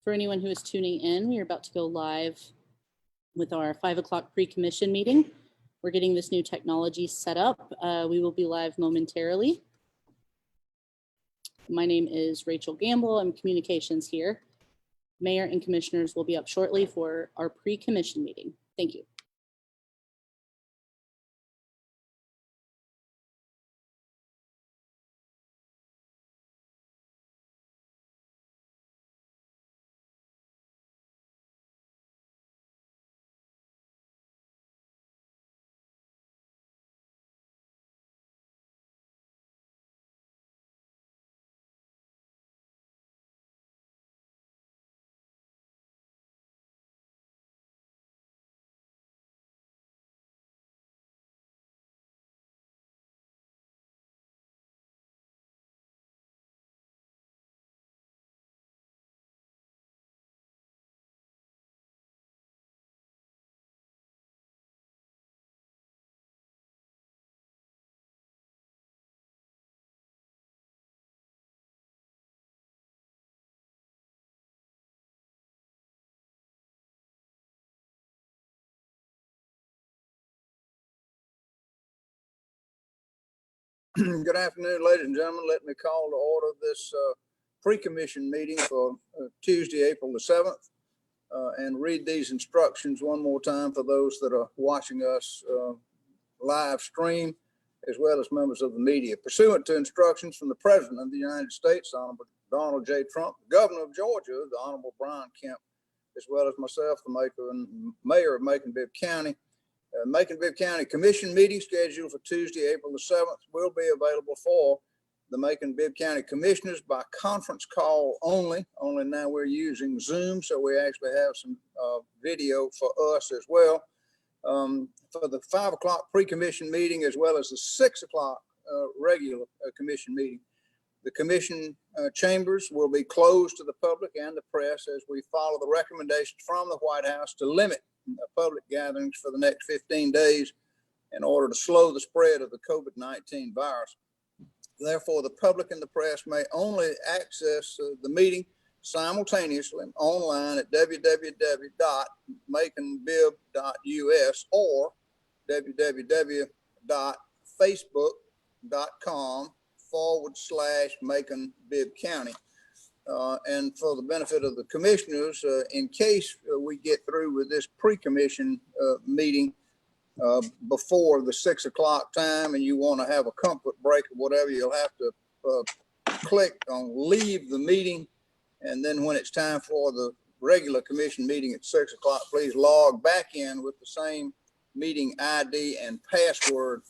For anyone who is tuning in, we are about to go live with our 5 o'clock pre-commission meeting. We're getting this new technology set up. We will be live momentarily. My name is Rachel Gamble. I'm communications here. Mayor and commissioners will be up shortly for our pre-commission meeting. Thank you. Good afternoon, ladies and gentlemen. Let me call to order this pre-commission meeting for Tuesday, April the 7th, and read these instructions one more time for those that are watching us live stream, as well as members of the media. Pursuant to instructions from the President of the United States, Honorable Donald J. Trump, Governor of Georgia, the Honorable Brian Kemp, as well as myself, the Mayor of Macon-Bibb County, Macon-Bibb County Commission meeting scheduled for Tuesday, April the 7th will be available for the Macon-Bibb County Commissioners by conference call only. Only now we're using Zoom, so we actually have some video for us as well. For the 5 o'clock pre-commission meeting, as well as the 6 o'clock regular commission meeting, the commission chambers will be closed to the public and the press as we follow the recommendations from the White House to limit public gatherings for the next 15 days in order to slow the spread of the COVID-19 virus. Therefore, the public and the press may only access the meeting simultaneously online at www.maconbibb.us or www.facebook.com/Macon-Bibb County. And for the benefit of the commissioners, in case we get through with this pre-commission meeting before the 6 o'clock time and you want to have a comfort break or whatever, you'll have to click on leave the meeting. And then when it's time for the regular commission meeting at 6 o'clock, please log back in with the same meeting ID and password.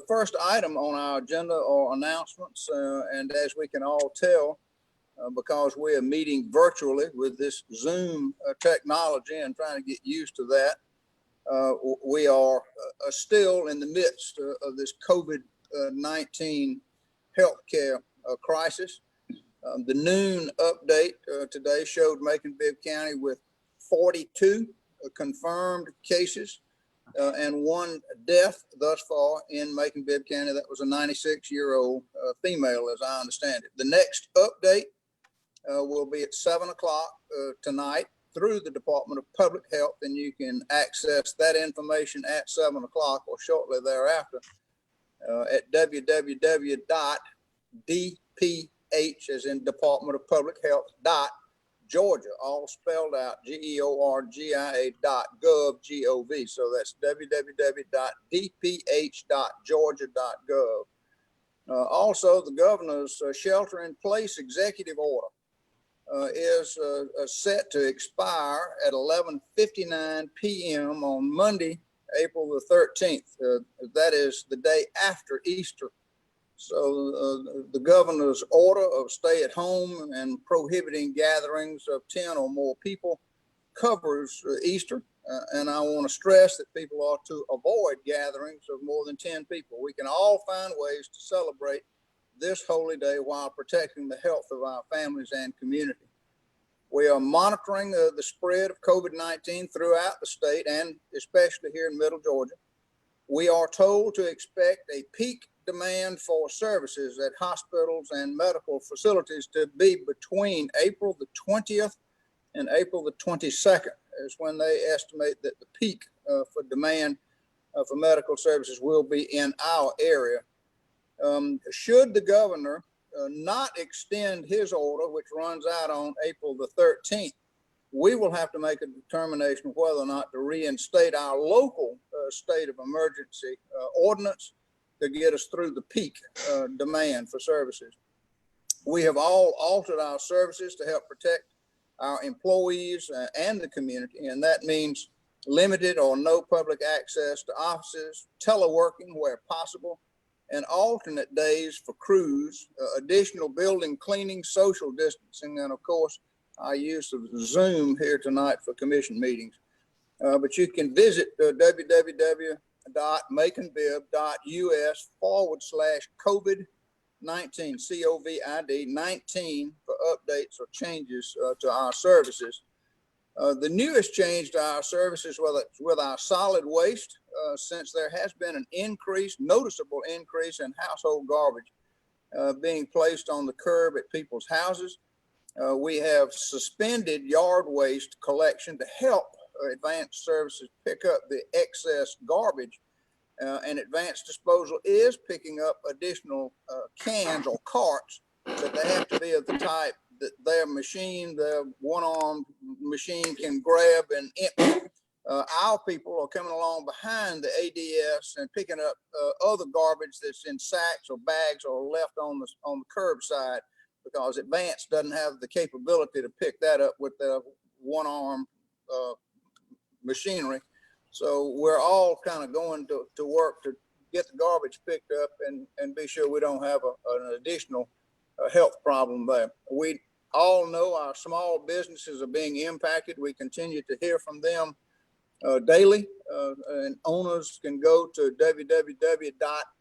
First item on our agenda are announcements. And as we can all tell, because we are meeting virtually with this Zoom technology and trying to get used to that. We are still in the midst of this COVID-19 healthcare crisis. The noon update today showed Macon-Bibb County with 42 confirmed cases and 1 death thus far in Macon-Bibb County. That was a 96-year-old female, as I understand it. The next update will be at 7 o'clock tonight through the Department of Public Health, and you can access that information at 7 o'clock or shortly thereafter at www.dph, as in Department of Public Health, .Georgia, all spelled out, georgia.gov, G-O-V. So that's www.dph.georgia.gov. Also, the governor's shelter-in-place executive order is set to expire at 11:59 p.m. on Monday, April the 13th. That is the day after Easter. So the governor's order of stay at home and prohibiting gatherings of 10 or more people covers Easter. And I want to stress that people are to avoid gatherings of more than 10 people. We can all find ways to celebrate this holy day while protecting the health of our families and community. We are monitoring the spread of COVID-19 throughout the state and especially here in Middle Georgia. We are told to expect a peak demand for services at hospitals and medical facilities to be between April the 20th and April the 22nd is when they estimate that the peak for demand for medical services will be in our area. Should the governor not extend his order, which runs out on April the 13th, we will have to make a determination whether or not to reinstate our local state of emergency ordinance to get us through the peak demand for services. We have all altered our services to help protect our employees and the community, and that means limited or no public access to offices, teleworking where possible, and alternate days for crews, additional building cleaning, social distancing, and of course, our use of Zoom here tonight for commission meetings. But you can visit www.macon-bibb.us/COVID-19, COVID-19 for updates or changes to our services. The newest change to our services, well, it's with our solid waste, since there has been an noticeable increase in household garbage being placed on the curb at people's houses. We have suspended yard waste collection to help advanced services pick up the excess garbage, and advanced disposal is picking up additional cans or carts, but they have to be of the type that their one-armed machine can grab and empty. Our people are coming along behind the ADS and picking up other garbage that's in sacks or bags or left on the curbside, because advanced doesn't have the capability to pick that up with the one-arm machinery. So we're all kind of going to work to get the garbage picked up and be sure we don't have an additional health problem there. We all know our small businesses are being impacted. We continue to hear from them daily, and owners can go to www.sba,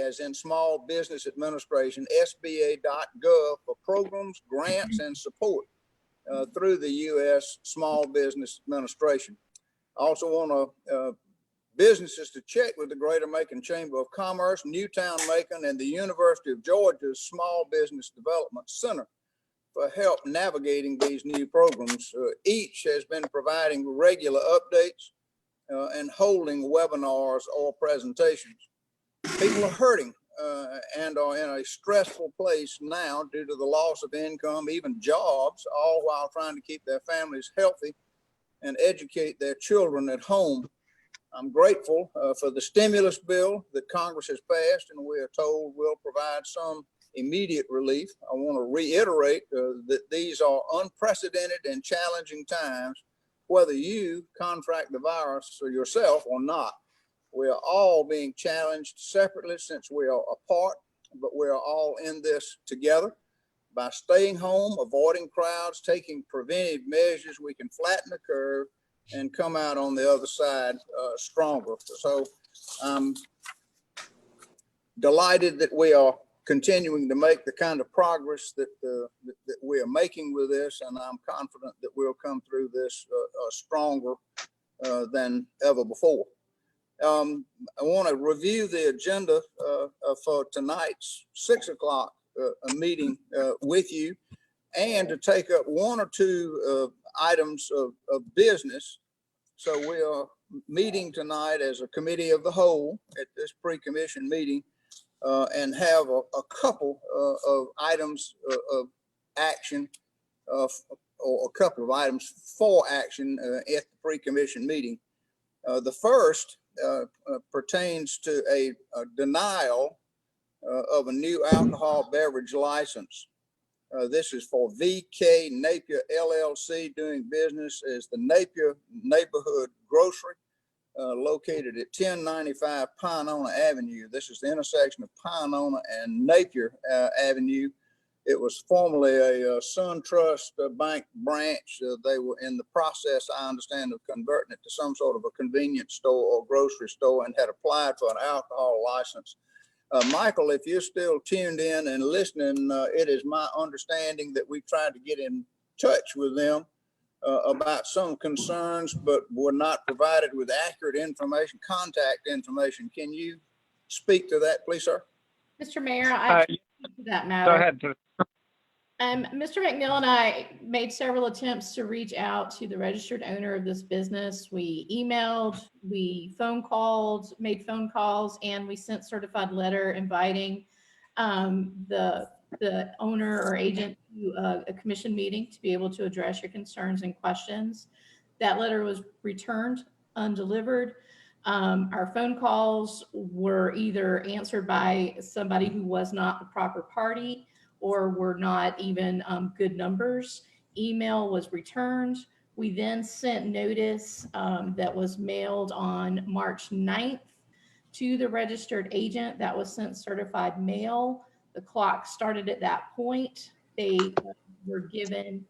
as in Small Business Administration, sba.gov for programs, grants, and support through the U.S. Small Business Administration. I also want businesses to check with the Greater Macon Chamber of Commerce, Newtown Macon, and the University of Georgia's Small Business Development Center for help navigating these new programs. Each has been providing regular updates and holding webinars or presentations. People are hurting and are in a stressful place now due to the loss of income, even jobs, all while trying to keep their families healthy and educate their children at home. I'm grateful for the stimulus bill that Congress has passed, and we are told will provide some immediate relief. I want to reiterate that these are unprecedented and challenging times, whether you contract the virus or yourself or not. We are all being challenged separately since we are apart, but we are all in this together. By staying home, avoiding crowds, taking preventive measures, we can flatten the curve and come out on the other side stronger. So I'm delighted that we are continuing to make the kind of progress that we are making with this, and I'm confident that we'll come through this stronger than ever before. I want to review the agenda for tonight's 6 o'clock meeting with you, and to take up one or two items of business. So we are meeting tonight as a committee of the whole at this pre-commission meeting, and have a couple of items of action, or a couple of items for action at the pre-commission meeting. The first pertains to a denial of a new alcohol beverage license. This is for VK Napier LLC, doing business as the Napier Neighborhood Grocery, located at 1095 Pinona Avenue. This is the intersection of Pinona and Napier Avenue. It was formerly a SunTrust Bank branch. They were in the process, I understand, of converting it to some sort of a convenience store or grocery store, and had applied for an alcohol license. Michael, if you're still tuned in and listening, it is my understanding that we tried to get in touch with them about some concerns, but were not provided with accurate information, contact information. Can you speak to that, please, sir? Mr. Mayor, I to that matter. Go ahead. Mr. McNeil and I made several attempts to reach out to the registered owner of this business. We emailed, we made phone calls, and we sent certified letter inviting the owner or agent to a commission meeting to be able to address your concerns and questions. That letter was returned undelivered. Our phone calls were either answered by somebody who was not the proper party or were not even good numbers. Email was returned. We then sent notice that was mailed on March 9th to the registered agent. That was sent certified mail. The clock started at that point. They were given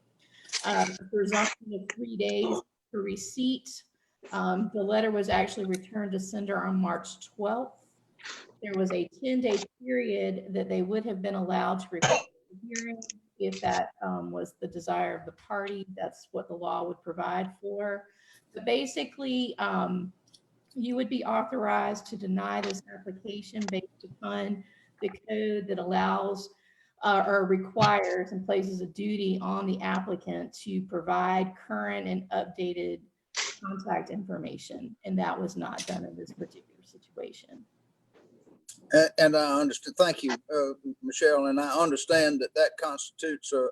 a presumption of 3 days for receipt. The letter was actually returned to sender on March 12th. There was a 10-day period that they would have been allowed to request a hearing if that was the desire of the party. That's what the law would provide for. But basically, you would be authorized to deny this application based upon the code that allows or requires and places a duty on the applicant to provide current and updated contact information. And that was not done in this particular situation. And I understand, thank you, Michelle, and I understand that that constitutes a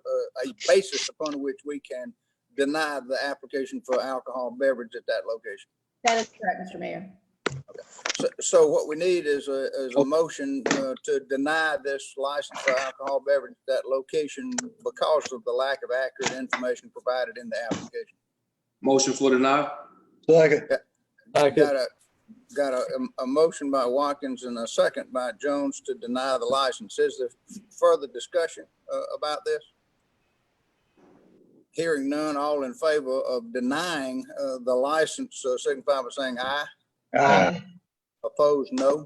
basis upon which we can deny the application for alcohol beverage at that location. That is correct, Mr. Mayor. Okay. So what we need is a motion to deny this license for alcohol beverage at that location because of the lack of accurate information provided in the application. Motion for denial. Second. Got a motion by Watkins and a second by Jones to deny the license. Is there further discussion about this? Hearing none, all in favor of denying the license, signify by saying aye. Aye. Opposed, no.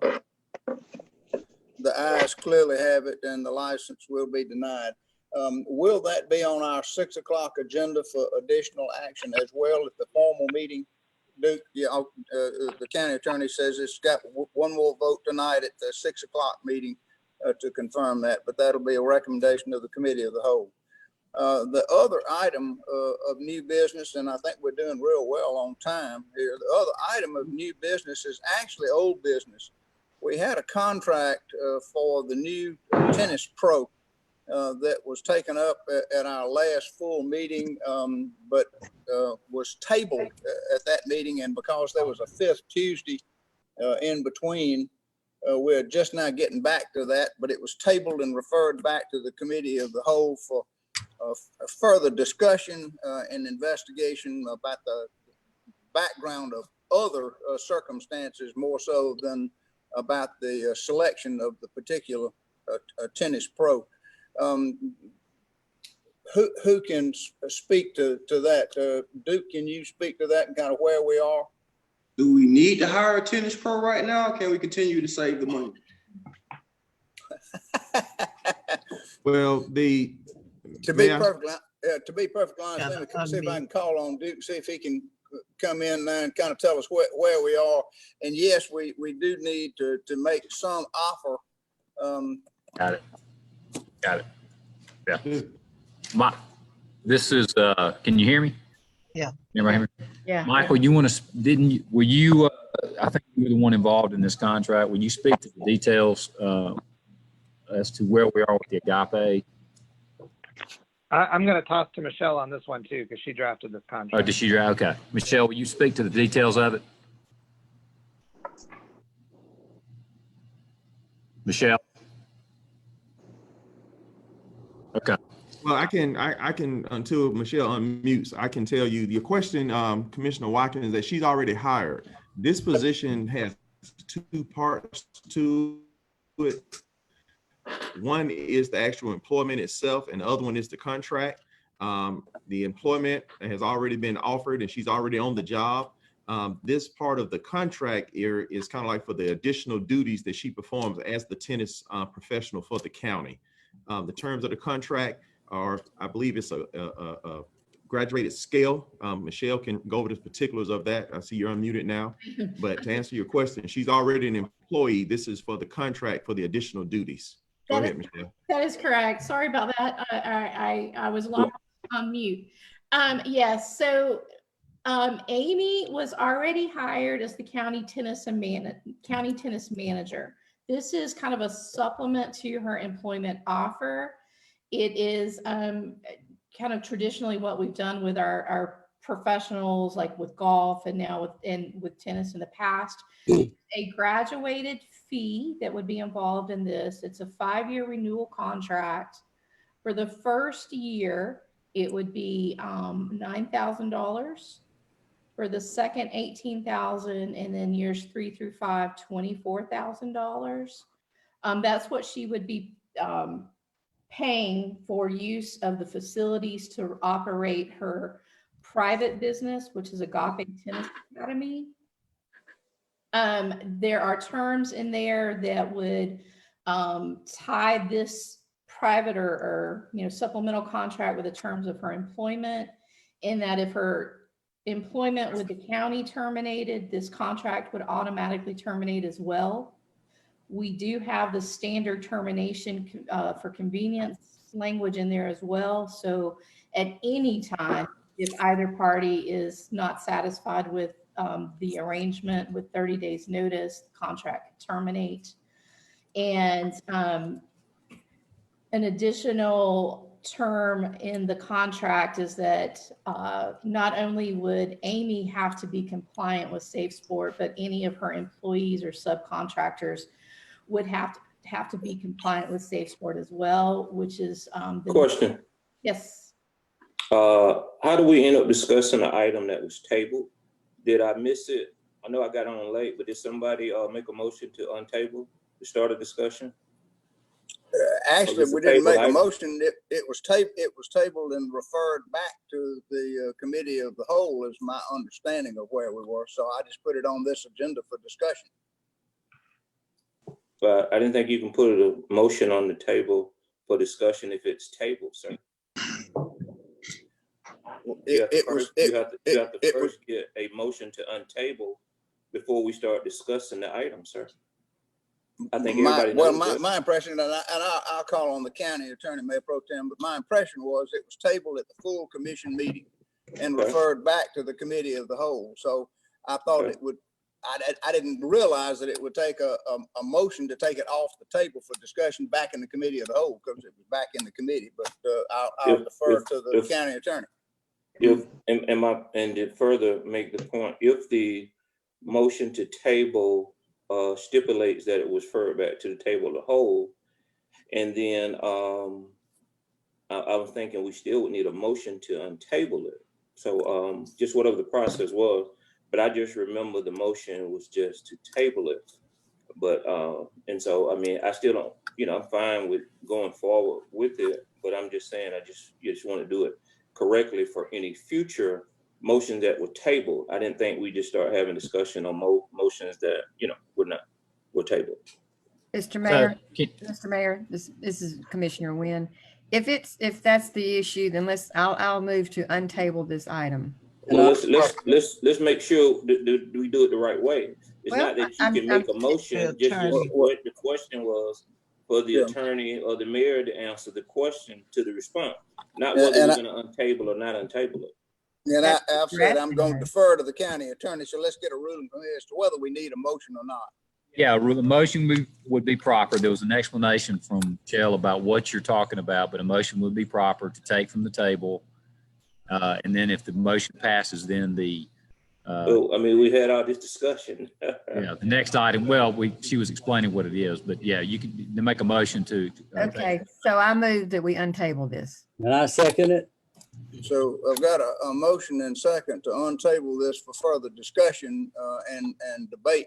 The ayes clearly have it, and the license will be denied. Will that be on our 6 o'clock agenda for additional action as well at the formal meeting? Duke, yeah, the county attorney says it's got one more vote tonight at the 6 o'clock meeting to confirm that, but that'll be a recommendation of the committee of the whole. The other item of new business, and I think we're doing real well on time here. The other item of new business is actually old business. We had a contract for the new tennis pro that was taken up at our last full meeting, but was tabled at that meeting. And because there was a fifth Tuesday in between, we're just now getting back to that, but it was tabled and referred back to the committee of the whole for further discussion and investigation about the background of other circumstances, more so than about the selection of the particular tennis pro. Who can speak to that? Duke, can you speak to that and kind of where we are? Do we need to hire a tennis pro right now? Or can we continue to save the money? Well, to be perfectly honest, let me see if I can call on Duke, see if he can come in now and kind of tell us where we are. And yes, we do need to make some offer. Got it. Yeah. This is, can you hear me? Yeah. Everybody hear me? Yeah. Michael, were you, I think you were the one involved in this contract. Will you speak to the details as to where we are with the Agape? I'm going to toss to Michelle on this one too, because she drafted this Oh, contract. did she drive? Okay. Michelle, will you speak to the details of it? Michelle? Okay. well, I can until Michelle unmutes, I can tell you your question, Commissioner Watkins, that she's already hired. This position has two parts to it. One is the actual employment itself, and the other one is the contract. The employment has already been offered, and she's already on the job. This part of the contract here is kind of like for the additional duties that she performs as the tennis professional for the county. The terms of the contract are, I believe it's a graduated scale. Michelle can go over the particulars of that. I see you're unmuted now, but to answer your question, she's already an employee. This is for the contract for the additional duties. Go That ahead, Michelle. That is correct. Sorry about that. I was locked on mute. Yes, so Amy was already hired as the county tennis manager. This is kind of a supplement to her employment offer. It is kind of traditionally what we've done with our professionals, like with golf and now with tennis in the past. A graduated fee that would be involved in this. It's a 5-year renewal contract. For the first year, it would be $9,000. For the second, $18,000, and then years 3 through 5, $24,000. That's what she would be paying for use of the facilities to operate her private business, which is Agape Tennis Academy. There are terms in there that would tie this private or supplemental contract with the terms of her employment, in that if her employment with the county terminated, this contract would automatically terminate as well. We do have the standard termination for convenience language in there as well. So at any time, if either party is not satisfied with the arrangement with 30 days notice, the contract can terminate. And an additional term in the contract is that not only would Amy have to be compliant with Safe Sport, but any of her employees or subcontractors would have to be compliant with Safe Sport as well, which is Question. Yes. How do we end up discussing the item that was tabled? Did I miss it? I know I got on late, but did somebody make a motion to untable to start a discussion? Actually, we didn't make a motion. It was tabled and referred back to the committee of the whole, is my understanding of where we were. So I just put it on this agenda for discussion. But I didn't think you can put a motion on the table for discussion if it's tabled, sir. You have to first get a motion to untable before we start discussing the item, sir. I think everybody knows my impression, and I'll call on the county attorney, Mayor Pro Tem, but my impression was it was tabled at the full commission meeting and referred back to the committee of the whole. So I thought it would, I didn't realize that it would take a motion to take it off the table for discussion back in the committee of the whole, because it was back in the committee, but I'll defer to the county attorney. And to further make the point, if the motion to table stipulates that it was referred back to the table of the whole, and then I was thinking we still would need a motion to untable it. So just whatever the process was, but I just remember the motion was just to table it. But and so I mean, I still don't, I'm fine with going forward with it, but I'm just saying you just want to do it correctly for any future motions that were tabled. I didn't think we just start having discussion on motions that were tabled. Mr. Mayor, this is Commissioner Wynn. If that's the issue, then I'll move to untable this item. Well, let's make sure that we do it the right way. It's not that you can make a motion. Just what the question was for the attorney or the mayor to answer the question to the response, not whether we're going to untable or not untable it. And I've said I'm going to defer to the county attorney. So let's get a ruling from here as to whether we need a motion or not. Yeah, the motion would be proper. There was an explanation from Michelle about what you're talking about, but a motion would be proper to take from the table. And then if the motion passes, then the I mean, we had all this discussion. the next item, she was explaining what it is, but yeah, you can make a motion to. Okay, so I move that we untable this. And I second it. So I've got a motion and second to untable this for further discussion and debate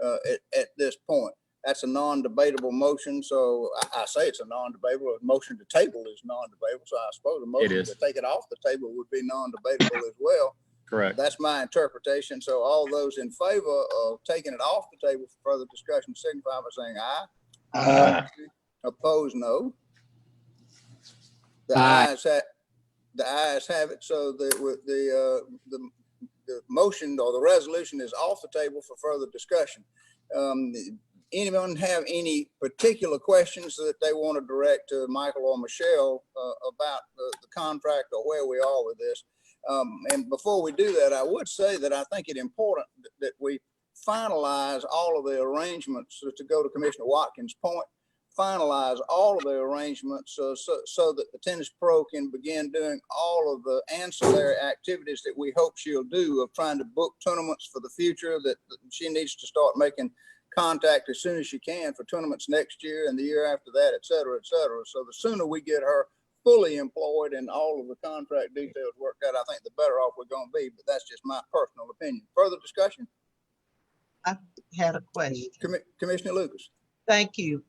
at this point. That's a non-debatable motion. So I say it's a non-debatable. A motion to table is non-debatable. So I suppose a motion to take it off the table would be non-debatable as well. Correct. That's my interpretation. So all those in favor of taking it off the table for further discussion signify by saying aye. Aye. Opposed, no. The ayes have it. So the motion or the resolution is off the table for further discussion. anyone have any particular questions that they want to direct to Michael or Michelle about the contract or where we are with this? And before we do that, I would say that I think it's important that we finalize all of the arrangements, to go to Commissioner Watkins' point, finalize all of the arrangements so that the tennis pro can begin doing all of the ancillary activities that we hope she'll do, of trying to book tournaments for the future, that she needs to start making contact as soon as she can for tournaments next year and the year after that, et cetera, et cetera. So the sooner we get her fully employed and all of the contract details worked out, I think the better off we're going to be. But that's just my personal opinion. Further discussion? I had a question. Commissioner Lucas. Thank you.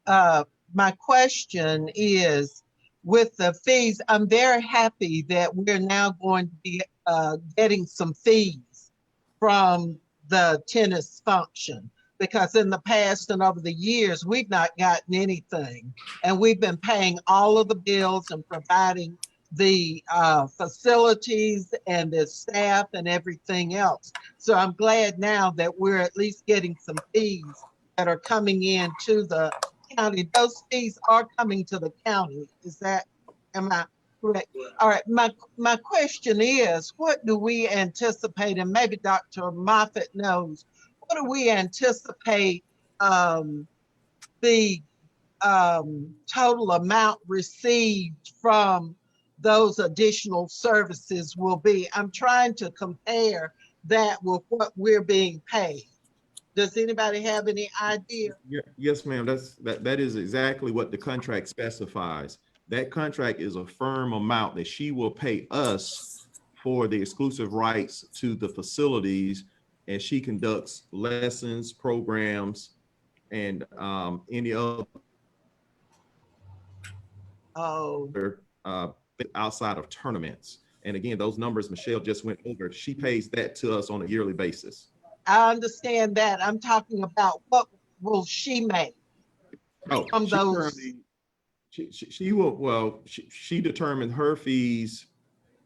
My question is, with the fees, I'm very happy that we're now going to be getting some fees from the tennis function, because in the past and over the years, we've not gotten anything. And we've been paying all of the bills and providing the facilities and the staff and everything else. So I'm glad now that we're at least getting some fees that are coming in to the county. Those fees are coming to the county. Am I correct? All right, my question is, what do we anticipate, and maybe Dr. Moffitt knows, what do we anticipate the total amount received from those additional services will be? I'm trying to compare that with what we're being paid. Does anybody have any idea? Yes, ma'am. That is exactly what the contract specifies. That contract is a firm amount that she will pay us for the exclusive rights to the facilities, and she conducts lessons, programs, and any other outside of tournaments. And again, those numbers Michelle just went over, she pays that to us on a yearly basis. I understand that. I'm talking about what will she make from those? She determined her fees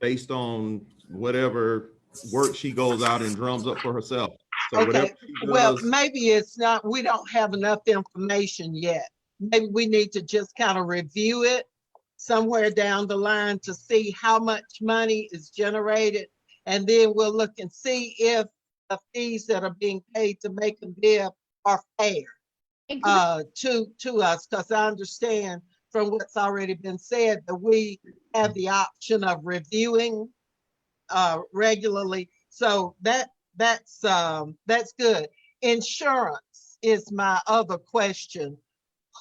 based on whatever work she goes out and drums up for herself. So okay, well, maybe it's not, we don't have enough information yet. Maybe we need to just kind of review it somewhere down the line to see how much money is generated. And then we'll look and see if the fees that are being paid to Macon-Bibb are fair to us, because I understand from what's already been said that we have the option of reviewing regularly. So that's good. Insurance is my other question.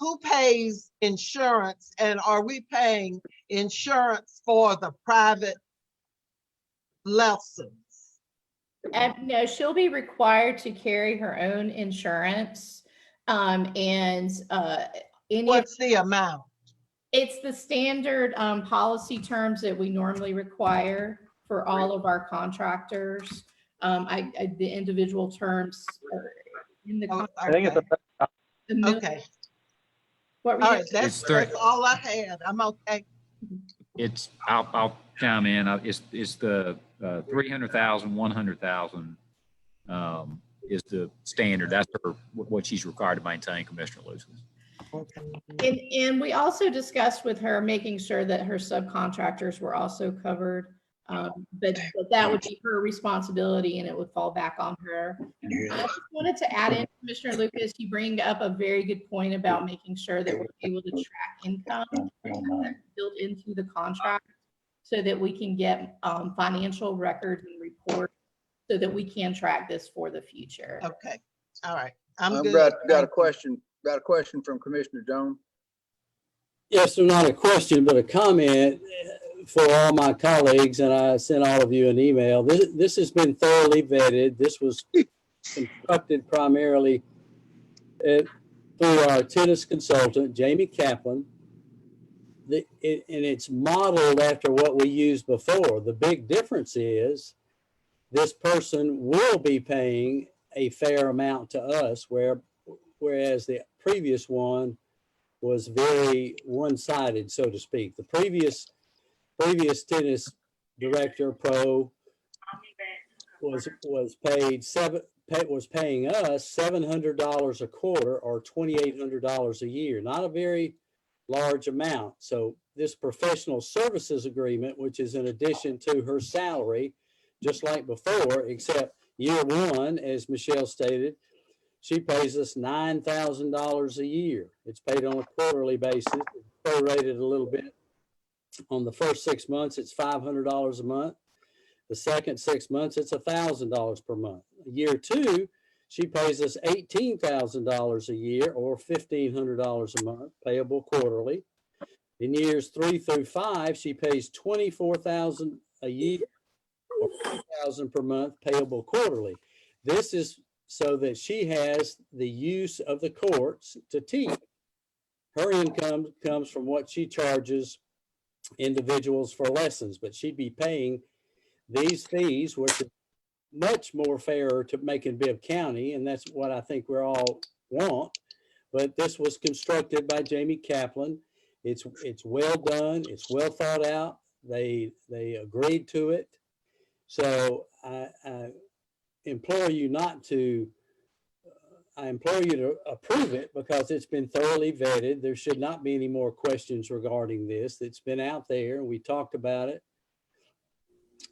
Who pays insurance, and are we paying insurance for the private lessons? No, she'll be required to carry her own insurance. What's the amount? It's the standard policy terms that we normally require for all of our contractors. The individual terms are in the contract. I think it's okay. What were all you right, that's all I had. I'm okay. I'll chime in. It's the 300,000, 100,000 is the standard. That's what she's required to maintain, Commissioner Lucas. And we also discussed with her making sure that her subcontractors were also covered, but that would be her responsibility and it would fall back on her. I just wanted to add in, Commissioner Lucas, you bring up a very good point about making sure that we're able to track income built into the contract so that we can get financial records and reports so that we can track this for the future. Okay, all right. I've got a question. Got a question from Commissioner Jones. Yes, not a question, but a comment for all my colleagues, and I sent all of you an email. This has been thoroughly vetted. This was constructed primarily through our tennis consultant, Jamie Kaplan. And it's modeled after what we used before. The big difference is this person will be paying a fair amount to us, whereas the previous one was very one-sided, so to speak. The previous tennis director pro was paid was paying us $700 a quarter or $2,800 a year, not a very large amount. So this professional services agreement, which is in addition to her salary, just like before, except year one, as Michelle stated, she pays us $9,000 a year. It's paid on a quarterly basis, it's prorated a little bit. On the first 6 months, it's $500 a month. The second 6 months, it's $1,000 per month. Year two, she pays us $18,000 a year or $1,500 a month, payable quarterly. In years 3 through 5, she pays $24,000 a year or $2,000 per month, payable quarterly. This is so that she has the use of the courts to teach. Her income comes from what she charges individuals for lessons, but she'd be paying these fees, which is much more fairer to Macon-Bibb County, and that's what I think we all want. But this was constructed by Jamie Kaplan. It's well done. It's well thought out. They agreed to it. So I implore you to approve it because it's been thoroughly vetted. There should not be any more questions regarding this. It's been out there. We talked about it.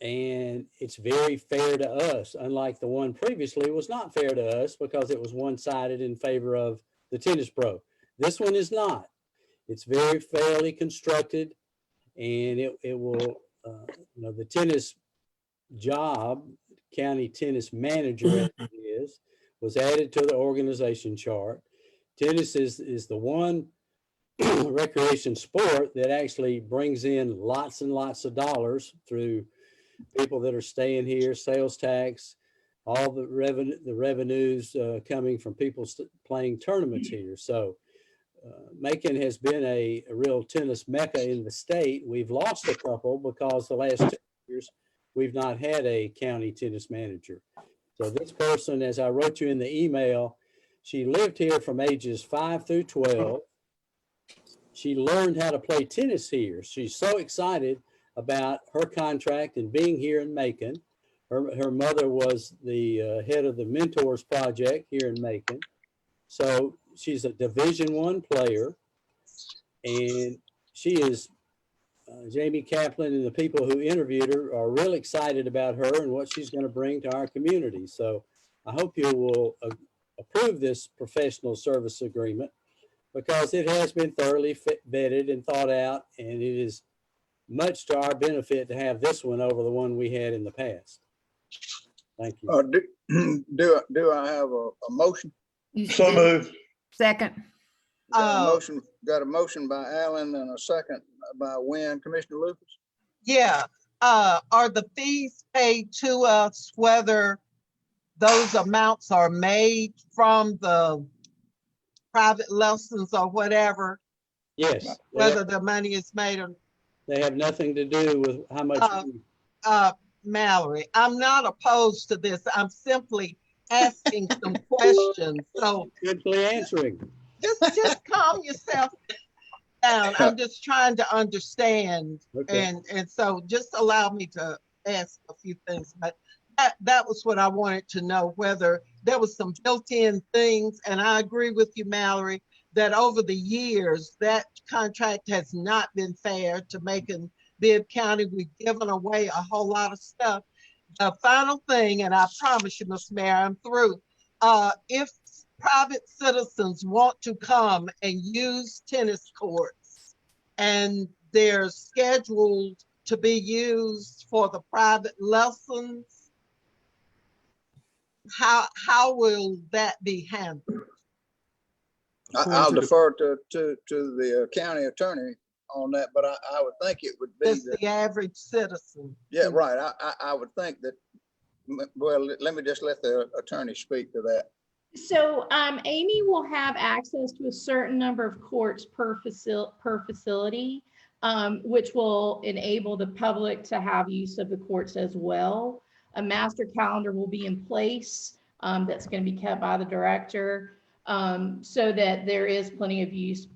And it's very fair to us, unlike the one previously was not fair to us because it was one-sided in favor of the tennis pro. This one is not. It's very fairly constructed, and it will, the tennis job, county tennis manager as it is, was added to the organization chart. Tennis is the one recreation sport that actually brings in lots and lots of dollars through people that are staying here, sales tax, all the revenues coming from people playing tournaments here. So Macon has been a real tennis mecca in the state. We've lost a couple because the last 2 years we've not had a county tennis manager. So this person, as I wrote you in the email, she lived here from ages 5 through 12. She learned how to play tennis here. She's so excited about her contract and being here in Macon. Her mother was the head of the Mentors Project here in Macon. So she's a Division I player, and she is, Jamie Kaplan and the people who interviewed her are real excited about her and what she's going to bring to our community. So I hope you will approve this professional service agreement because it has been thoroughly vetted and thought out, and it is much to our benefit to have this one over the one we had in the past. Thank you. Do I have a motion? So moved. Second. Got a motion by Allen and a second by Wynn. Commissioner Lucas? Yeah. Are the fees paid to us, whether those amounts are made from the private lessons or whatever? Yes. Whether the money is made or they have nothing to do with how much. Mallory, I'm not opposed to this. I'm simply asking some questions. So simply answering. Just calm yourself down. I'm just trying to understand. Okay. And so just allow me to ask a few things. But that was what I wanted to know, whether there was some built-in things. And I agree with you, Mallory, that over the years, that contract has not been fair to Macon-Bibb County. We've given away a whole lot of stuff. The final thing, and I promise you, Ms. Mayor, I'm through. If private citizens want to come and use tennis courts and they're scheduled to be used for the private lessons, how will that be handled? I'll defer to the county attorney on that, but I would think it would be just the average citizen. Yeah, right. I would think that. Well, let me just let the attorney speak to that. So Amy will have access to a certain number of courts per facility, which will enable the public to have use of the courts as well. A master calendar will be in place that's going to be kept by the director so that there is plenty of use,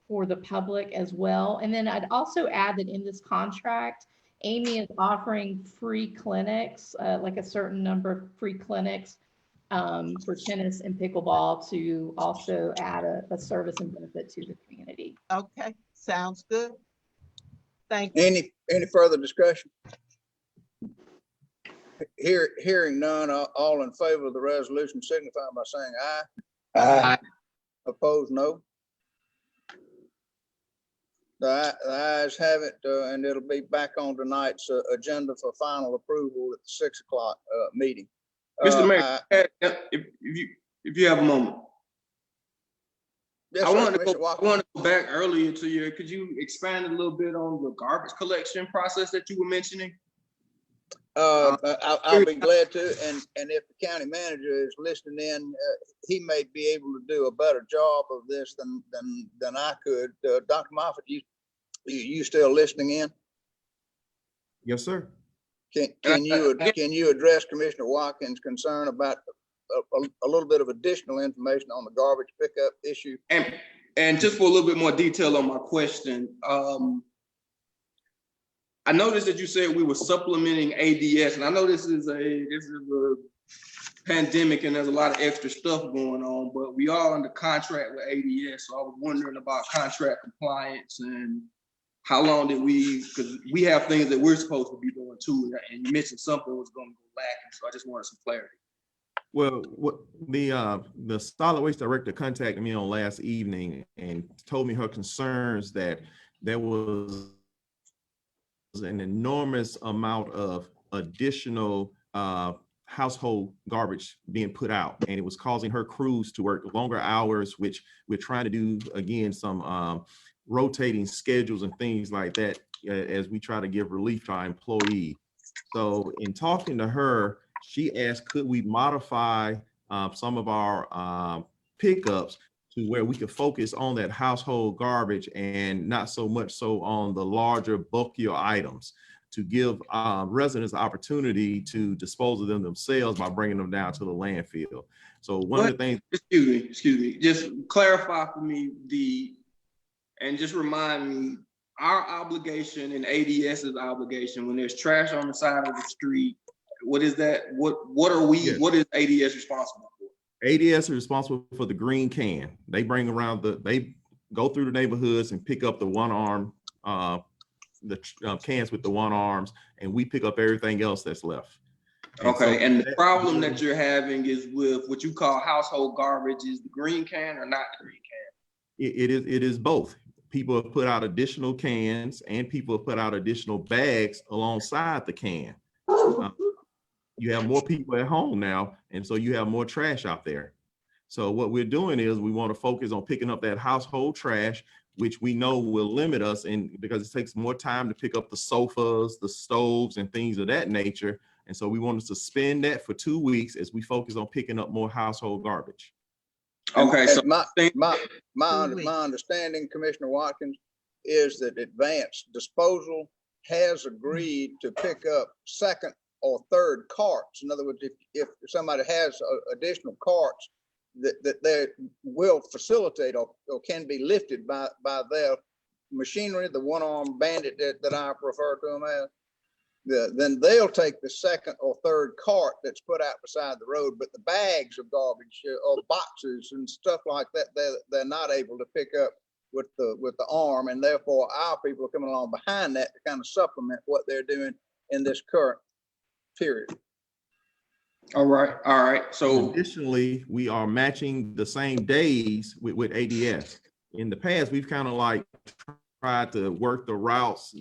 for the public as well. And then I'd also add that in this contract, Amy is offering free clinics, like a certain number of free clinics for tennis and pickleball to also add a service and benefit to the community. Okay, sounds good. Thank you. Any further discussion? Hearing none, all in favor of the resolution signify by saying aye. Aye. Opposed, no. The ayes have it, and it'll be back on tonight's agenda for final approval at the 6 o'clock meeting. Mr. Mayor, if you have a moment. Yes, I sir, wanted Commissioner Walker. to go back earlier to your, could you expand a little bit on the garbage collection process that you were mentioning? I'll be glad to, and if the county manager is listening in, he may be able to do a better job of this than I could. Dr. Moffitt, you still listening in? Yes, sir. Can you address Commissioner Watkins' concern about a little bit of additional information on the garbage pickup issue? And just for a little bit more detail on my question, I noticed that you said we were supplementing ADS, and I know this is a pandemic and there's a lot of extra stuff going on, but we are under contract with ADS. So I was wondering about contract compliance and how long did because we have things that we're supposed to be doing too, and you mentioned something was going to go lacking. So I just wanted some clarity. Well, what the solid waste director contacted me on last evening and told me her concerns that there was an enormous amount of additional household garbage being put out, and it was causing her crews to work longer hours, which we're trying to do again some rotating schedules and things like that as we try to give relief to our employees. So in talking to her, she asked, could we modify some of our pickups to where we could focus on that household garbage and not so much so on the larger, bulkier items, to give residents the opportunity to dispose of them themselves by bringing them down to the landfill. So one of the things— Excuse me, just clarify for me and just remind me, our obligation and ADS's obligation when there's trash on the side of the street, what is that? What are we, yes. What is ADS responsible for? ADS is responsible for the green can. They bring around they go through the neighborhoods and pick up the one arm, cans with the one arms, and we pick up everything else that's left. Okay, and the problem that you're having is with what you call household garbage is the green can or not the green can? It is both. People have put out additional cans and people have put out additional bags alongside the can. You have more people at home now, and so you have more trash out there. So what we're doing is we want to focus on picking up that household trash, which we know will limit us, and because it takes more time to pick up the sofas, the stoves, and things of that nature. And so we want to suspend that for 2 weeks as we focus on picking up more household garbage. Okay, so my understanding, Commissioner Watkins, is that Advanced Disposal has agreed to pick up second or third carts. In other words, if somebody has additional carts that they will facilitate or can be lifted by their machinery, the one-armed bandit that I refer to them as, then they'll take the second or third cart that's put out beside the road, but the bags of garbage or boxes and stuff like that, they're not able to pick up with the arm, and therefore our people are coming along behind that to kind of supplement what they're doing in this current period. All right. So additionally, we are matching the same days with ADS. In the past, we've kind of like tried to work the routes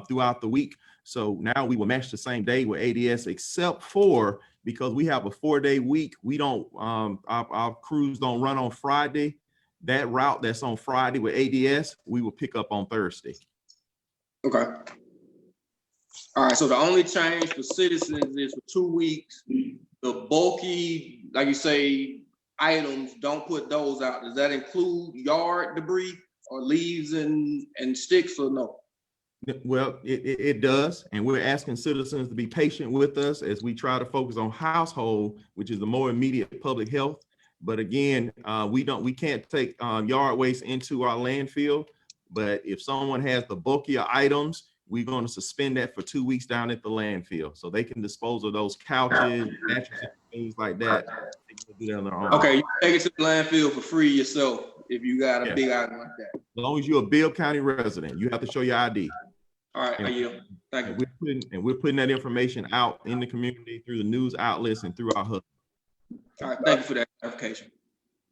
throughout the week. So now we will match the same day with ADS, except for because we have a 4-day week. We don't, our crews don't run on Friday. That route that's on Friday with ADS, we will pick up on Thursday. Okay. All right. So the only change for citizens is for 2 weeks. The bulky, like you say, items, don't put those out. Does that include yard debris or leaves and sticks or no? Well, it does, and we're asking citizens to be patient with us as we try to focus on household, which is the more immediate public health. But again, we can't take yard waste into our landfill. But if someone has the bulkier items, we're going to suspend that for 2 weeks down at the landfill, so they can dispose of those couches, mattresses, things like that. They can do that on their own. Okay, you take it to the landfill for free yourself if you got a Yeah. big item like that. As long as you're a Bibb County resident, you have to show your ID. All right, I And, yield. Thank you. we're putting that information out in the community through the news outlets and through our hub. All right, thank you for that clarification.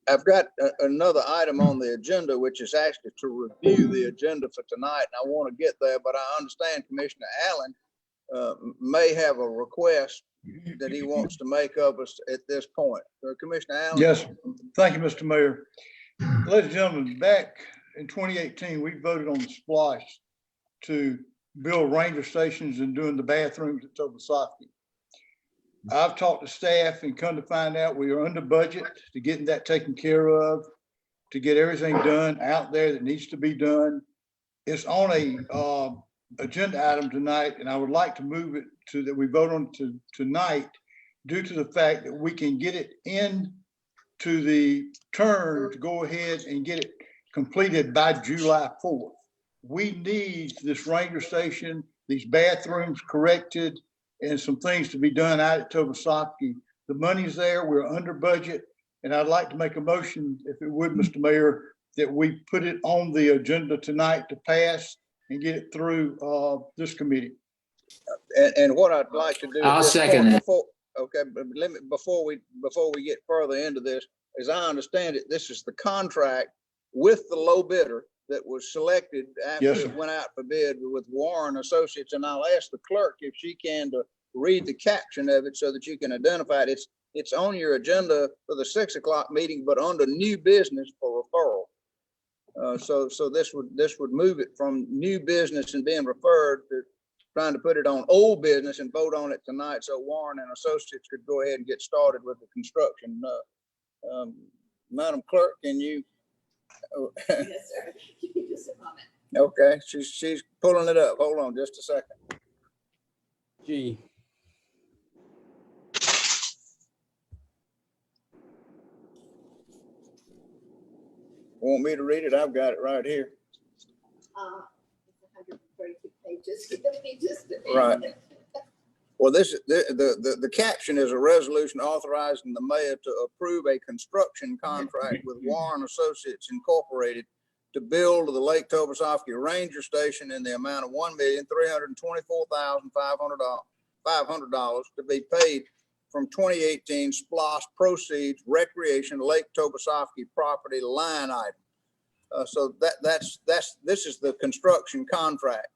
I've got another item on the agenda, which is actually to review the agenda for tonight. And I want to get there, but I understand Commissioner Allen may have a request that he wants to make of us at this point. Commissioner Allen? Yes, thank you, Mr. Mayor. Ladies and gentlemen, back in 2018, we voted on the splash to build ranger stations and doing the bathrooms at Tobesaki. I've talked to staff and come to find out we are under budget to getting that taken care of, to get everything done out there that needs to be done. It's on a agenda item tonight, and I would like to move it to that we vote on to tonight due to the fact that we can get it in to the turn to go ahead and get it completed by July 4th. We need this ranger station, these bathrooms corrected, and some things to be done out at Tobesaki. The money's there, we're under budget, and I'd like to make a motion, if it would, Mr. Mayor, that we put it on the agenda tonight to pass and get it through this committee. And what I'd like to do. I'll second it. Okay, but before we get further into this, as I understand it, this is the contract with the low bidder that was selected after Yes, it went out for bid with Warren Associates. And I'll ask the clerk if she can to read the caption of it so that you can identify it. It's on your agenda for the 6 o'clock meeting, but under new business for referral. So this would move it from new business and being referred to trying to put it on old business and vote on it tonight so Warren and Associates could go ahead and get started with the construction. Madam Clerk, can you? Yes, sir. Give me just a moment. Okay, she's pulling it up. Hold on just a second. Gee. Want me to read it? I've got it right here. It's 132 pages. Give me just a Right. minute. Well, this is the caption is a resolution authorizing the mayor to approve a construction contract with Warren Associates Incorporated to build the Lake Tobesaki Ranger Station in the amount of $1,324,500 to be paid from 2018 SPLOST proceeds recreation Lake Tobesaki property line item. So this is the construction contract.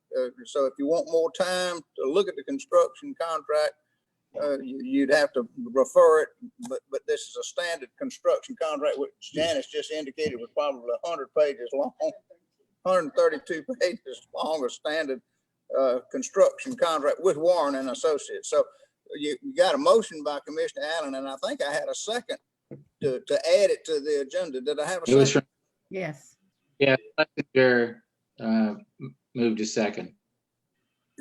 So if you want more time to look at the construction contract, you'd have to refer it. But this is a standard construction contract, which Janice just indicated was probably 100 pages long, 132 pages long, a standard construction contract with Warren and Associates. So you got a motion by Commissioner Allen, and I think I had a second to add it to the agenda. Did I have a second? Yes. Yeah, Schlesinger moved to second.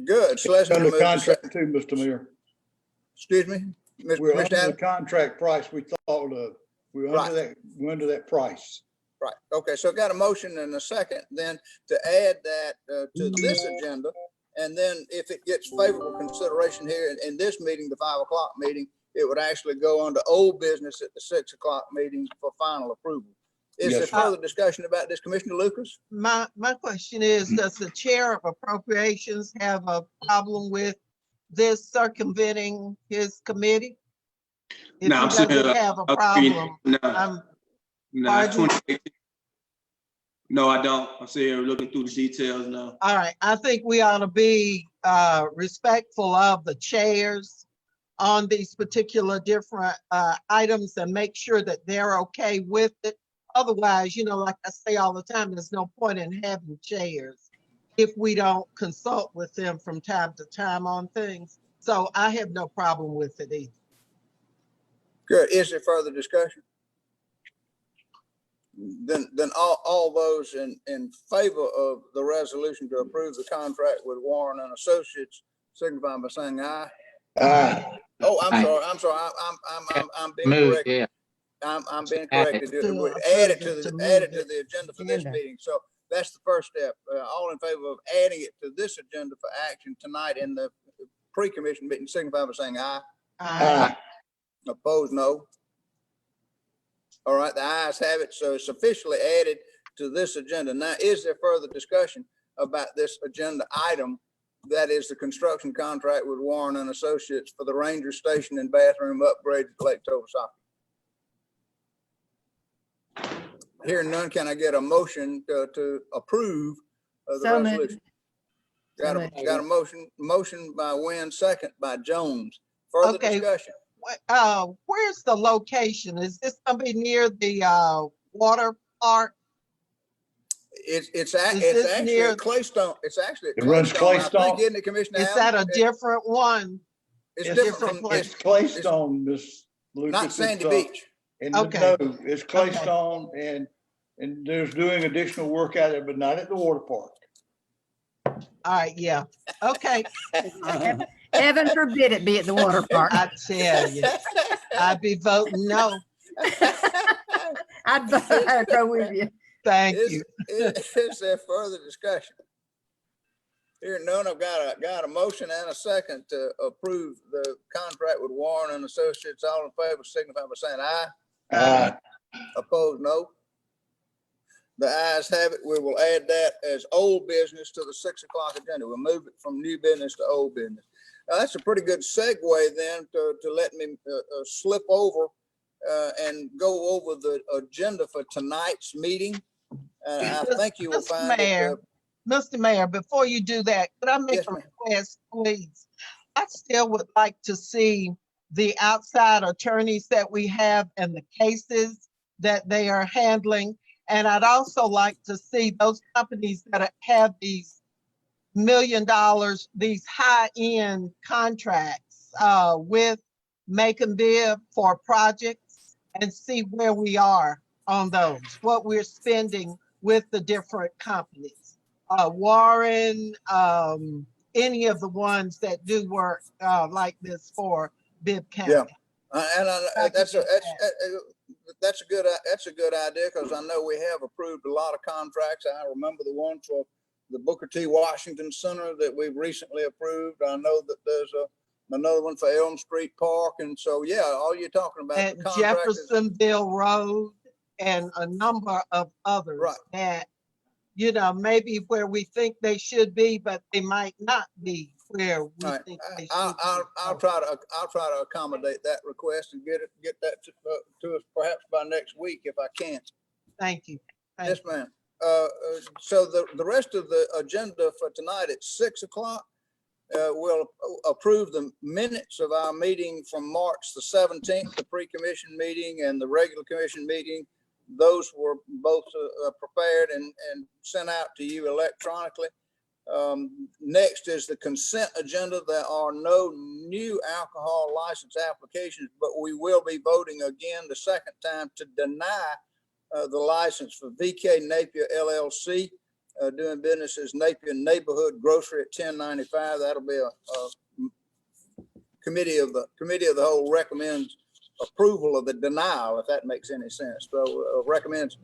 Good. Schlesinger Under moved to contract second. too, Mr. Mayor. Excuse me, We're Mr. under the Allen? contract price we thought of. We're under that price. Right. Okay. So I got a motion and a second then to add that to this agenda. And then if it gets favorable consideration here in this meeting, the 5 o'clock meeting, it would actually go under old business at the 6 o'clock meeting for final approval. Is there Yes. further discussion about this, Commissioner Lucas? My question is, does the chair of appropriations have a problem with this circumventing his committee? If No, he I'm saying, doesn't have a problem, no, I'm, no, pardon? 2018. No, I don't. I'm saying looking through the details now. all right, I think we ought to be respectful of the chairs on these particular different items and make sure that they're okay with it. Otherwise, like I say all the time, there's no point in having chairs if we don't consult with them from time to time on things. So I have no problem with it either. Good. Is there further discussion? Then all those in favor of the resolution to approve the contract with Warren and Associates signify by saying aye. Aye. Oh, I'm Aye. sorry. I'm being Move, corrected. yeah. I'm being Add corrected. To Add it approve it, to to add it move to the agenda for this agenda. meeting. So that's the first step. All in favor of adding it to this agenda for action tonight in the pre-commission meeting, signify by saying aye. Aye. Opposed, no. All right, the ayes have it, so it's officially added to this agenda. Now, is there further discussion about this agenda item? That is the construction contract with Warren and Associates for the Ranger Station and bathroom upgrade at Lake Tobosaki. Hearing none, can I get a motion to approve the So moved. resolution? Got a motion by Wynn, second by Jones. Further Okay. discussion? Where's the location? Is this gonna be near the water park? It's this actually near- at Claystone. It's actually at It runs Claystone, I think, Claystone. isn't it, Commissioner Is Allen? that a different one? It's It's different from, It's Claystone, Miss Lucas. not It's, Sandy Beach. And Okay. no, it's Claystone and there's doing additional work out there, but not at the water park. All right, yeah. Okay, Heaven forbid it be at the water park. I tell you, I'd be voting no. I'd go with you. Thank you. Is there further discussion? Hearing none, I've got a motion and a second to approve the contract with Warren and Associates. All in favor, signify by saying aye. Opposed, no. The ayes have it. We will add that as old business to the 6 o'clock agenda. We'll move it from new business to old business. Now, that's a pretty good segue then to let me slip over and go over the agenda for tonight's meeting. I think you will find it. Mr. Mayor, before you do that, could I make Yes, a ma'am. request, please? I still would like to see the outside attorneys that we have and the cases that they are handling. And I'd also like to see those companies that have these $1 million, these high-end contracts with Macon-Bibb for projects, and see where we are on those, what we're spending with the different companies. Warren, any of the ones that do work like this for Bibb County. Yeah, and that's a good idea, because I know we have approved a lot of contracts. I remember the one for the Booker T. Washington Center that we've recently approved. I know that there's another one for Elm Street Park, and so yeah, all you're talking about At the contract is- Jeffersonville Road and a number of others Right. that, you know, maybe where we think they should be, but they might not be where we All right. think they should I'll try to accommodate that request and get that to us perhaps by next week if I can. Thank you. Yes, ma'am. So the rest of the agenda for tonight at 6 o'clock, we'll approve the minutes of our meeting from March the 17th, the pre-commission meeting and the regular commission meeting. Those were both prepared and sent out to you electronically. Next is the consent agenda. There are no new alcohol license applications, but we will be voting again the second time to deny the license for VK Napier LLC, doing business as Napier Neighborhood Grocery at 1095. That'll be a committee of the whole recommends approval of the denial, if that makes any sense. So recommends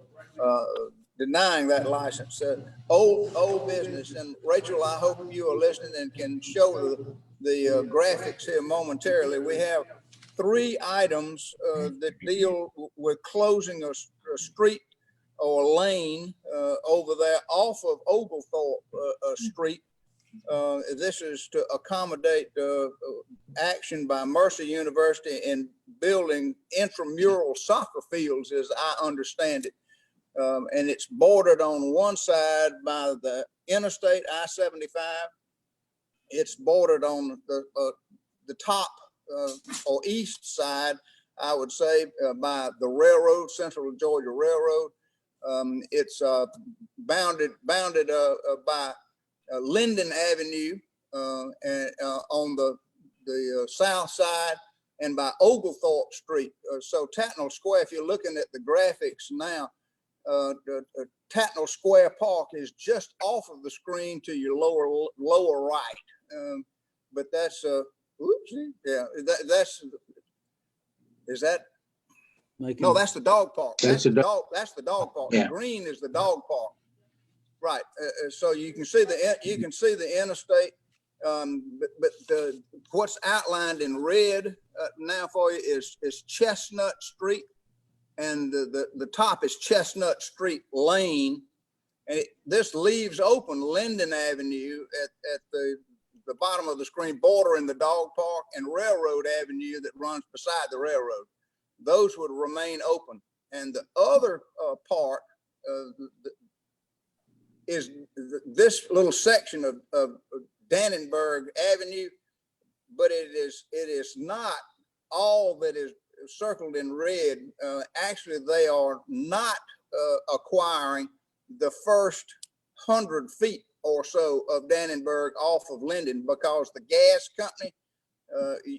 denying that license. Old business. And Rachel, I hope you are listening and can show the graphics here momentarily. We have 3 items that deal with closing a street or lane over there off of Oglethorpe Street. This is to accommodate action by Mercer University in building intramural soccer fields, as I understand it. And it's bordered on one side by the interstate I-75. It's bordered on the top or east side, I would say, by the railroad, Central Georgia Railroad. It's bounded by Linden Avenue and on the south side, and by Oglethorpe Street. So Tatnall Square, if you're looking at the graphics now, Tatnall Square Park is just off of the screen to your lower right. But that's oopsie, yeah, is that? No, that's the dog park. That's the dog park. Yeah. The green is the dog park. Right. So you can see the interstate But what's outlined in red now for you is Chestnut Street, and the top is Chestnut Street Lane. And this leaves open Linden Avenue at the bottom of the screen, bordering the dog park, and Railroad Avenue that runs beside the railroad. Those would remain open. And the other part is this little section of Dannenberg Avenue, but it is not all that is circled in red. Actually, they are not acquiring the first 100 feet or so of Dannenberg off of Linden, because the gas company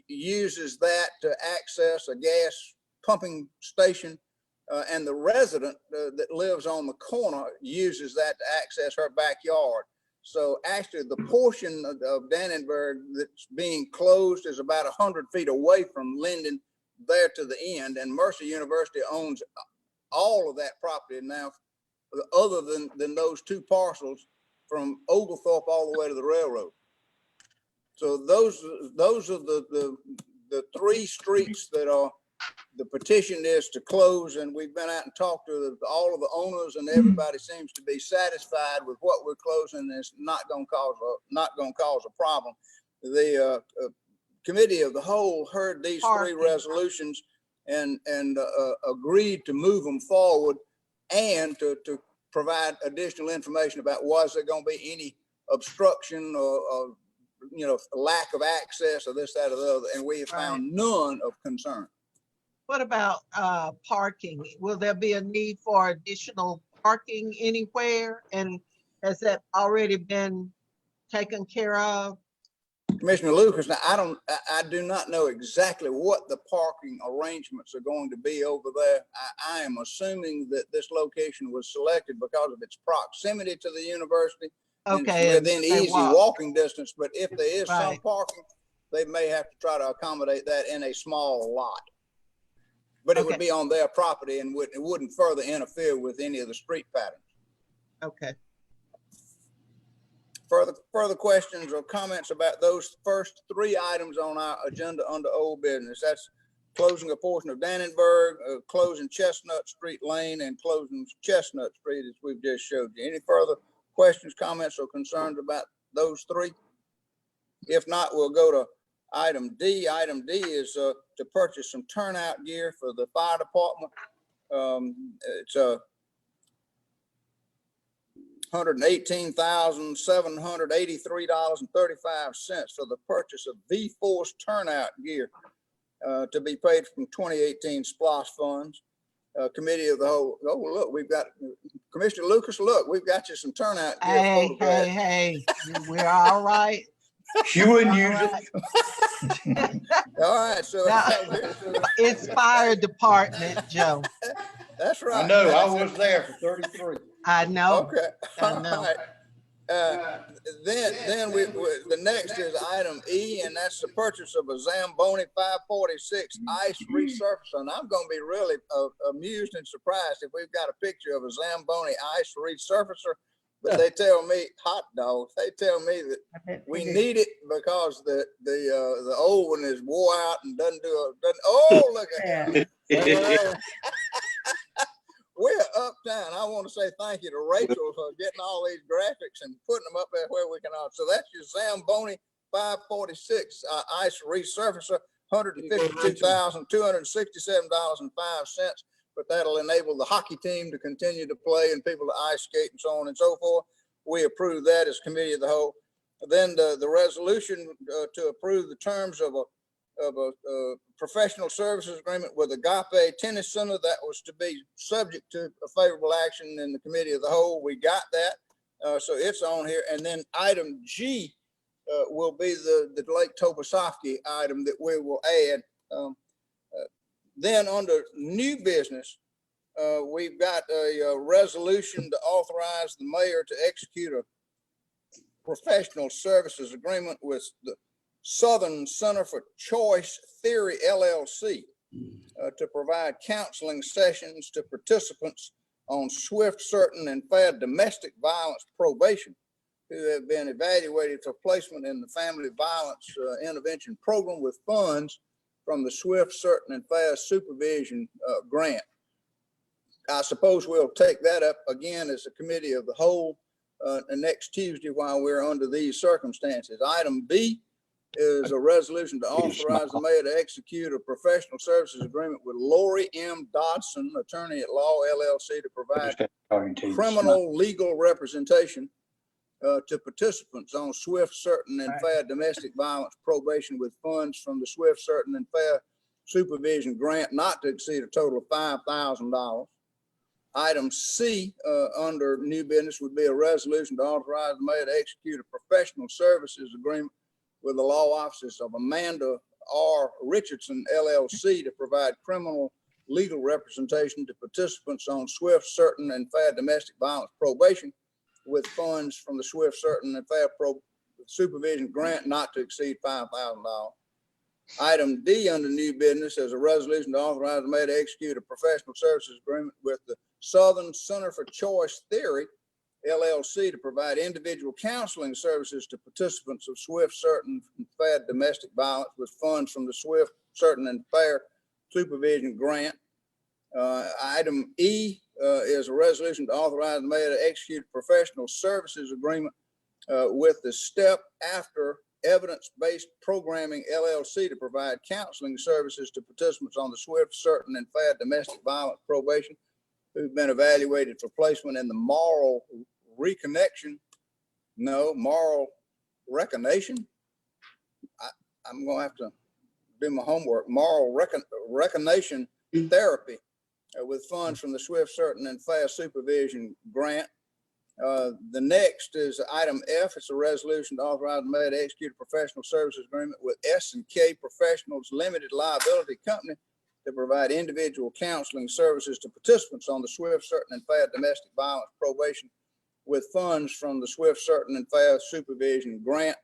uses that to access a gas pumping station, and the resident that lives on the corner uses that to access her backyard. So actually the portion of Dannenberg that's being closed is about 100 feet away from Linden there to the end, and Mercer University owns all of that property now, other than those two parcels from Oglethorpe all the way to the railroad. So those are the three streets that are, the petition is to close, and we've been out and talked to all of the owners, and everybody seems to be satisfied with what we're closing, and it's not going to cause a problem. The committee of the whole heard these three resolutions and agreed to move them forward, and to provide additional information about was there going to be any obstruction or lack of access or this, that, or the other, and we have found none of concern. What about parking? Will there be a need for additional parking anywhere? And has that already been taken care of? Commissioner Lucas, now I do not know exactly what the parking arrangements are going to be over there. I am assuming that this location was selected because of its proximity to the university. Okay. And within easy walking distance, but if there is some parking, they may have to try to accommodate that in a small lot. But it would be on their property, and it wouldn't further interfere with any of the street patterns. Okay. Further questions or comments about those first three items on our agenda under old business? That's closing a portion of Dannenberg, closing Chestnut Street Lane, and closing Chestnut Street, as we've just showed you. Any further questions, comments, or concerns about those three? If not, we'll go to item D. Item D is to purchase some turnout gear for the fire department. It's $118,783.35 for the purchase of V-Force turnout gear to be paid from 2018 SPLOST funds. Committee of the whole. Oh, look, we've got Commissioner Lucas. Look, we've got you some turnout gear. Hey, we're all right. She wouldn't use it. All right, so it's fire department, Joe. That's right. I know. I was there for 33. I know. Okay. I know. All right. Then the next is item E, and that's the purchase of a Zamboni 546 ice resurfacer. And I'm going to be really amused and surprised if we've got a picture of a Zamboni ice resurfacer. But they tell me, hot dogs, they tell me that we need it because the old one is wore out and doesn't. Oh, look at him. We're uptown. I want to say thank you to Rachel for getting all these graphics and putting them up there where we can all. So that's your Zamboni 546 ice resurfacer, $152,267.05. But that'll enable the hockey team to continue to play and people to ice skate and so on and so forth. We approve that as committee of the whole. Then the resolution to approve the terms of a professional services agreement with Agape Tennis Center that was to be subject to a favorable action in the committee of the whole. We got that, so it's on here. And then item G will be the Lake Tobesofsky item that we will add. Then under new business, we've got a resolution to authorize the mayor to execute a professional services agreement with the Southern Center for Choice Theory, LLC, to provide counseling sessions to participants on swift, certain, and fair domestic violence probation. who have been evaluated for placement in the Family Violence Intervention Program with funds from the Swift, Certain, and Fast Supervision Grant. I suppose we'll take that up again as a committee of the whole next Tuesday while we're under these circumstances. Item B is a resolution to authorize the mayor to execute a professional services agreement with Lori M. Dodson, attorney at law, LLC, to provide criminal legal representation to participants on swift, certain, and fair domestic violence probation with funds from the Swift, Certain, and Fair Supervision Grant not to exceed a total of $5,000. Item C under new business would be a resolution to authorize the mayor to execute a professional services agreement with the law offices of Amanda R. Richardson, LLC, to provide criminal legal representation to participants on swift, certain, and fair domestic violence probation with funds from the Swift, Certain, and Fair Supervision Grant not to exceed $5,000. Item D under new business is a resolution to authorize the mayor to execute a professional services agreement with the Southern Center for Choice Theory, LLC, to provide individual counseling services to participants of Swift, Certain, and Fair Domestic Violence with funds from the Swift, Certain, and Fair Supervision Grant. Item E is a resolution to authorize the mayor to execute a professional services agreement with the Step After Evidence-Based Programming, LLC, to provide counseling services to participants on the Swift, Certain, and Fair Domestic Violence probation who've been evaluated for placement in the moral recognition. I'm going to have to do my homework. Moral recognition therapy with funds from the Swift, Certain, and Fair Supervision Grant. The next is item F. It's a resolution to authorize the mayor to execute a professional services agreement with S&K Professionals Limited Liability Company to provide individual counseling services to participants on the Swift, Certain, and Fair Domestic Violence probation with funds from the Swift, Certain, and Fair Supervision Grant.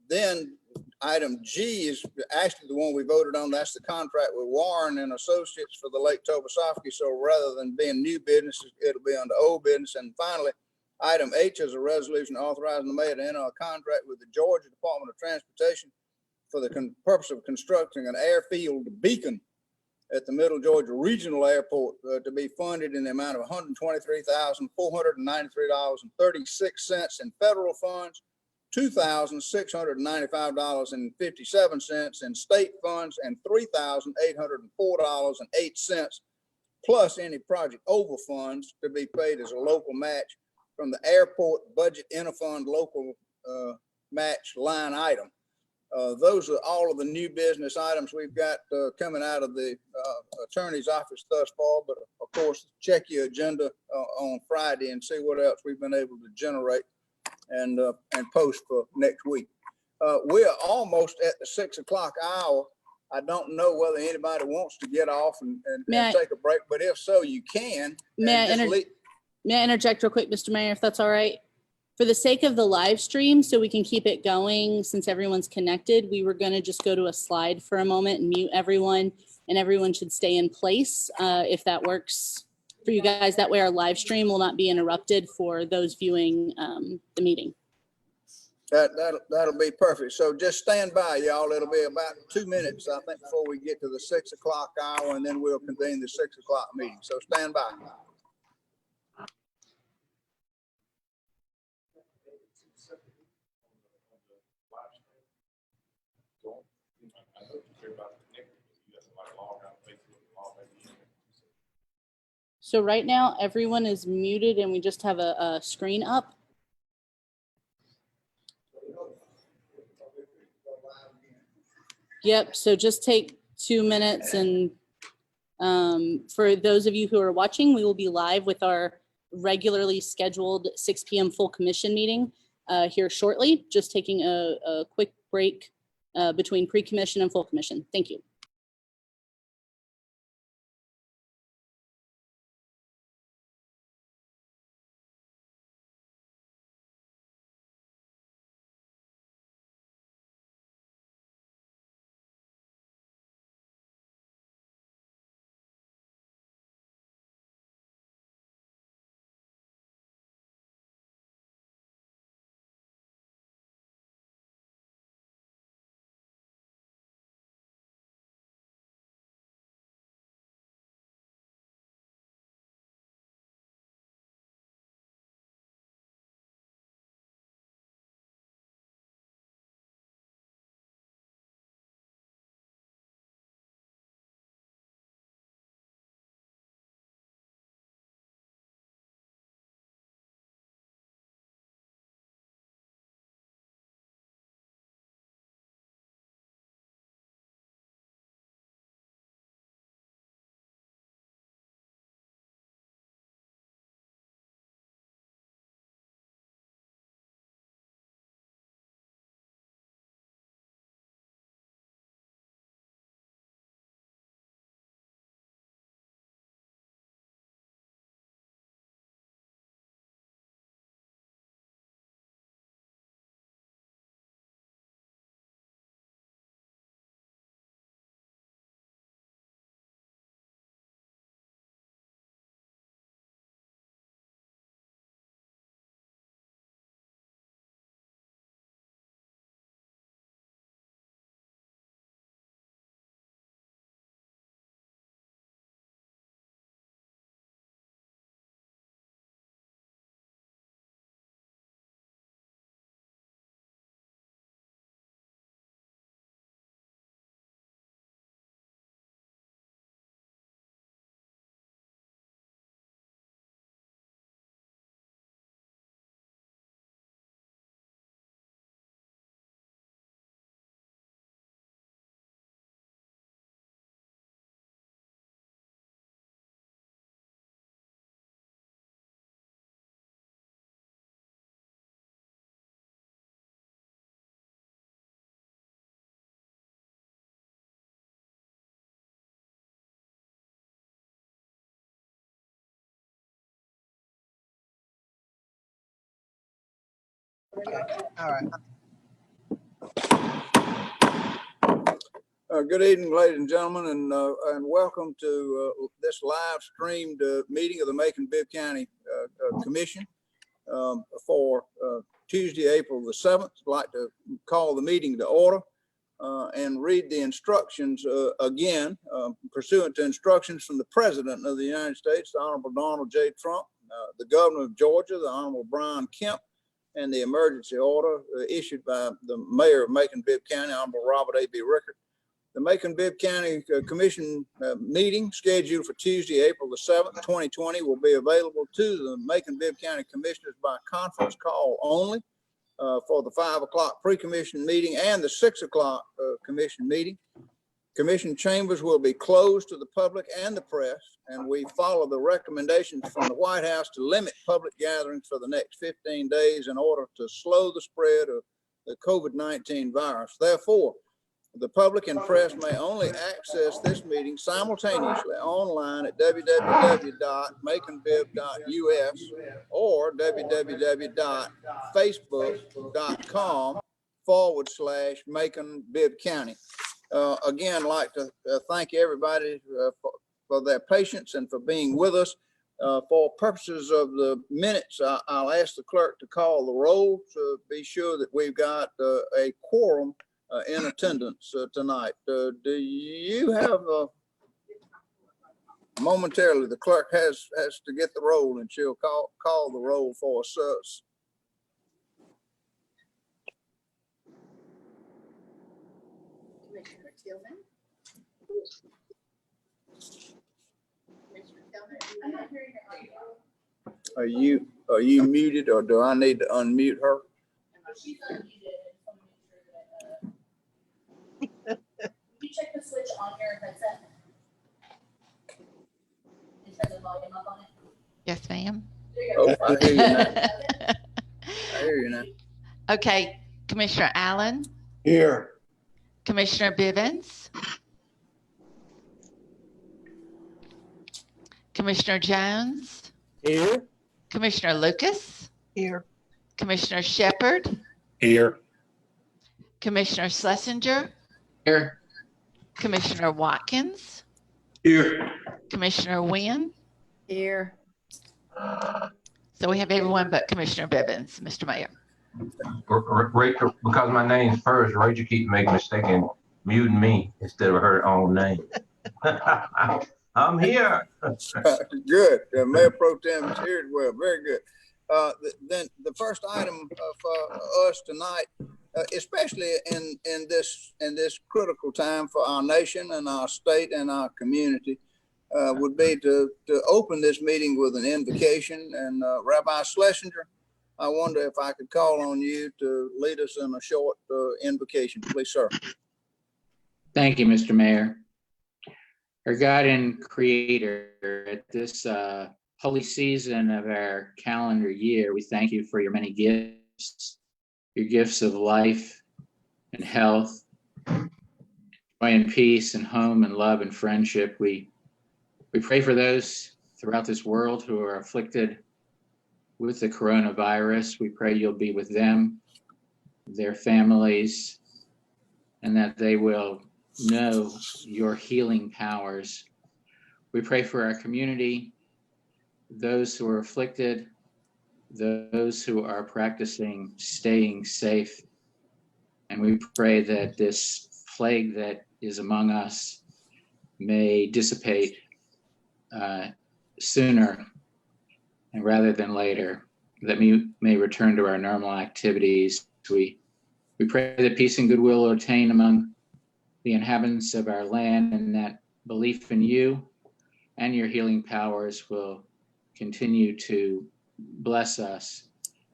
Then item G is actually the one we voted on. That's the contract with Warren and Associates for the Lake Tobesofkee. So rather than being new business, it'll be under old business. And finally, item H is a resolution authorizing the mayor to enter a contract with the Georgia Department of Transportation for the purpose of constructing an airfield beacon at the Middle Georgia Regional Airport to be funded in the amount of $123,493.36 in federal funds, $2,695.57 in state funds, and $3,804.08, plus any project over funds to be paid as a local match from the airport budget interfund local match line item. Those are all of the new business items we've got coming out of the attorney's office thus far. But of course, check your agenda on Friday and see what else we've been able to generate and post for next week. We are almost at the 6 o'clock hour. I don't know whether anybody wants to get off and take a break, but if so, you can. May I interject real quick, Mr. Mayor, if that's all right? For the sake of the live stream, so we can keep it going since everyone's connected, we were going to just go to a slide for a moment and mute everyone, and everyone should stay in place if that works for you guys. That way our live stream will not be interrupted for those viewing the meeting. That'll be perfect. So just stand by, y'all. It'll be about 2 minutes, I think, before we get to the 6 o'clock hour, and then we'll convene the 6 o'clock meeting. So stand by. So right now, everyone is muted and we just have a screen up. Yep, so just take 2 minutes, and for those of you who are watching, we will be live with our regularly scheduled 6 p.m. full commission meeting here shortly, just taking a quick break between pre-commission and full commission. Thank you. All right. Good evening, ladies and gentlemen, and welcome to this live streamed meeting of the Macon-Bibb County Commission for Tuesday, April the 7th. I'd like to call the meeting to order and read the instructions again, pursuant to instructions from the President of the United States, the Honorable Donald J. Trump, the Governor of Georgia, the Honorable Brian Kemp, and the emergency order issued by the Mayor of Macon-Bibb County, Honorable Robert A.B. Rickert. The Macon-Bibb County Commission meeting scheduled for Tuesday, April the 7th, 2020 will be available to the Macon-Bibb County Commissioners by conference call only for the 5 o'clock pre-commission meeting and the 6 o'clock commission meeting. Commission chambers will be closed to the public and the press, and we follow the recommendations from the White House to limit public gatherings for the next 15 days in order to slow the spread of the COVID-19 virus. Therefore, the public and press may only access this meeting simultaneously online at www.maconbibb.us or www.facebook.com/Macon-Bibb County. Again, I'd like to thank everybody for their patience and for being with us. For purposes of the minutes, I'll ask the clerk to call the roll to be sure that we've got a quorum in attendance tonight. Do you have momentarily, the clerk has to get the roll and she'll call the roll for us. Commissioner Tillman? Commissioner Tillman, I'm not hearing her. Are you muted, or do I need to unmute her? She's unmuted. You check the switch on your headset? It says the volume up on it. Yes, ma'am. Oh, I hear you now. I hear you now. Okay, Commissioner Allen, Here. Commissioner Bivens, Commissioner Jones, Here. Commissioner Lucas, Here. Commissioner Shepherd, Here. Commissioner Schlesinger, Here. Commissioner Watkins, Here. Commissioner Wynn. Here. So we have everyone but Commissioner Bivens, Mr. Mayor. Rachel, because my name's first, Rachel keeps making a mistake and muting me instead of her own name. I'm here. Good. Mayor Pro Tem is here as well. Very good. Then the first item for us tonight, especially in this critical time for our nation and our state and our community, would be to open this meeting with an invocation. And Rabbi Schlesinger, I wonder if I could call on you to lead us in a short invocation, please, sir. Thank you, Mr. Mayor. Our God and Creator, at this holy season of our calendar year, we thank you for your many gifts, your gifts of life and health, joy and peace and home and love and friendship. We pray for those throughout this world who are afflicted with the coronavirus. We pray you'll be with them, their families, and that they will know your healing powers. We pray for our community, those who are afflicted, those who are practicing staying safe. And we pray that this plague that is among us may dissipate sooner and rather than later, that we may return to our normal activities. We pray that peace and goodwill will attain among the inhabitants of our land, and that belief in you and your healing powers will continue to bless us,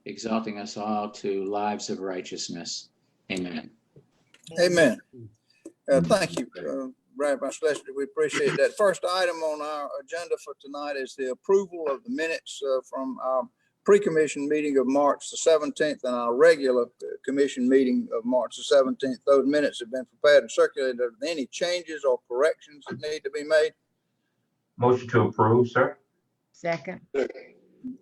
exalting us all to lives of righteousness. Amen. Amen. Thank you, Rabbi Schlesinger. We appreciate that. First item on our agenda for tonight is the approval of the minutes from our pre-commission meeting of March the 17th and our regular commission meeting of March the 17th. Those minutes have been prepared and circulated. Are there any changes or corrections that need to be made? Motion to approve, sir. Second.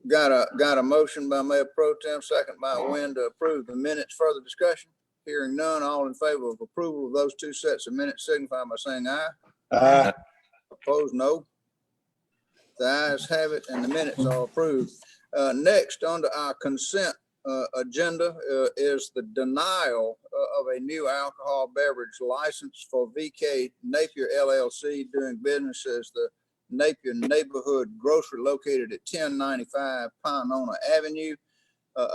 Got a motion by Mayor Pro Tem, second by Wynn to approve the minutes. Further discussion? Hearing none, all in favor of approval of those two sets of minutes signify by saying aye. Aye. Opposed, no. The ayes have it and the minutes are approved. Next, under our consent agenda is the denial of a new alcohol beverage license for VK Napier LLC doing business as the Napier Neighborhood Grocery located at 1095 Pinona Avenue.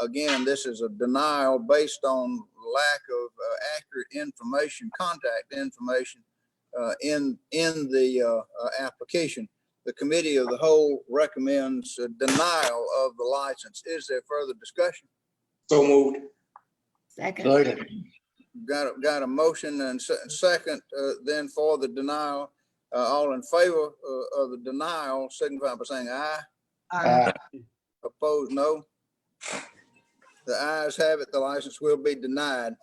Again, this is a denial based on lack of accurate information, contact information in the application. The committee of the whole recommends denial of the license. Is there further discussion? So moved. Second. Got a motion and second then for the denial. All in favor of the denial signify by saying aye. Aye. Opposed, no. The ayes have it. The license will be denied.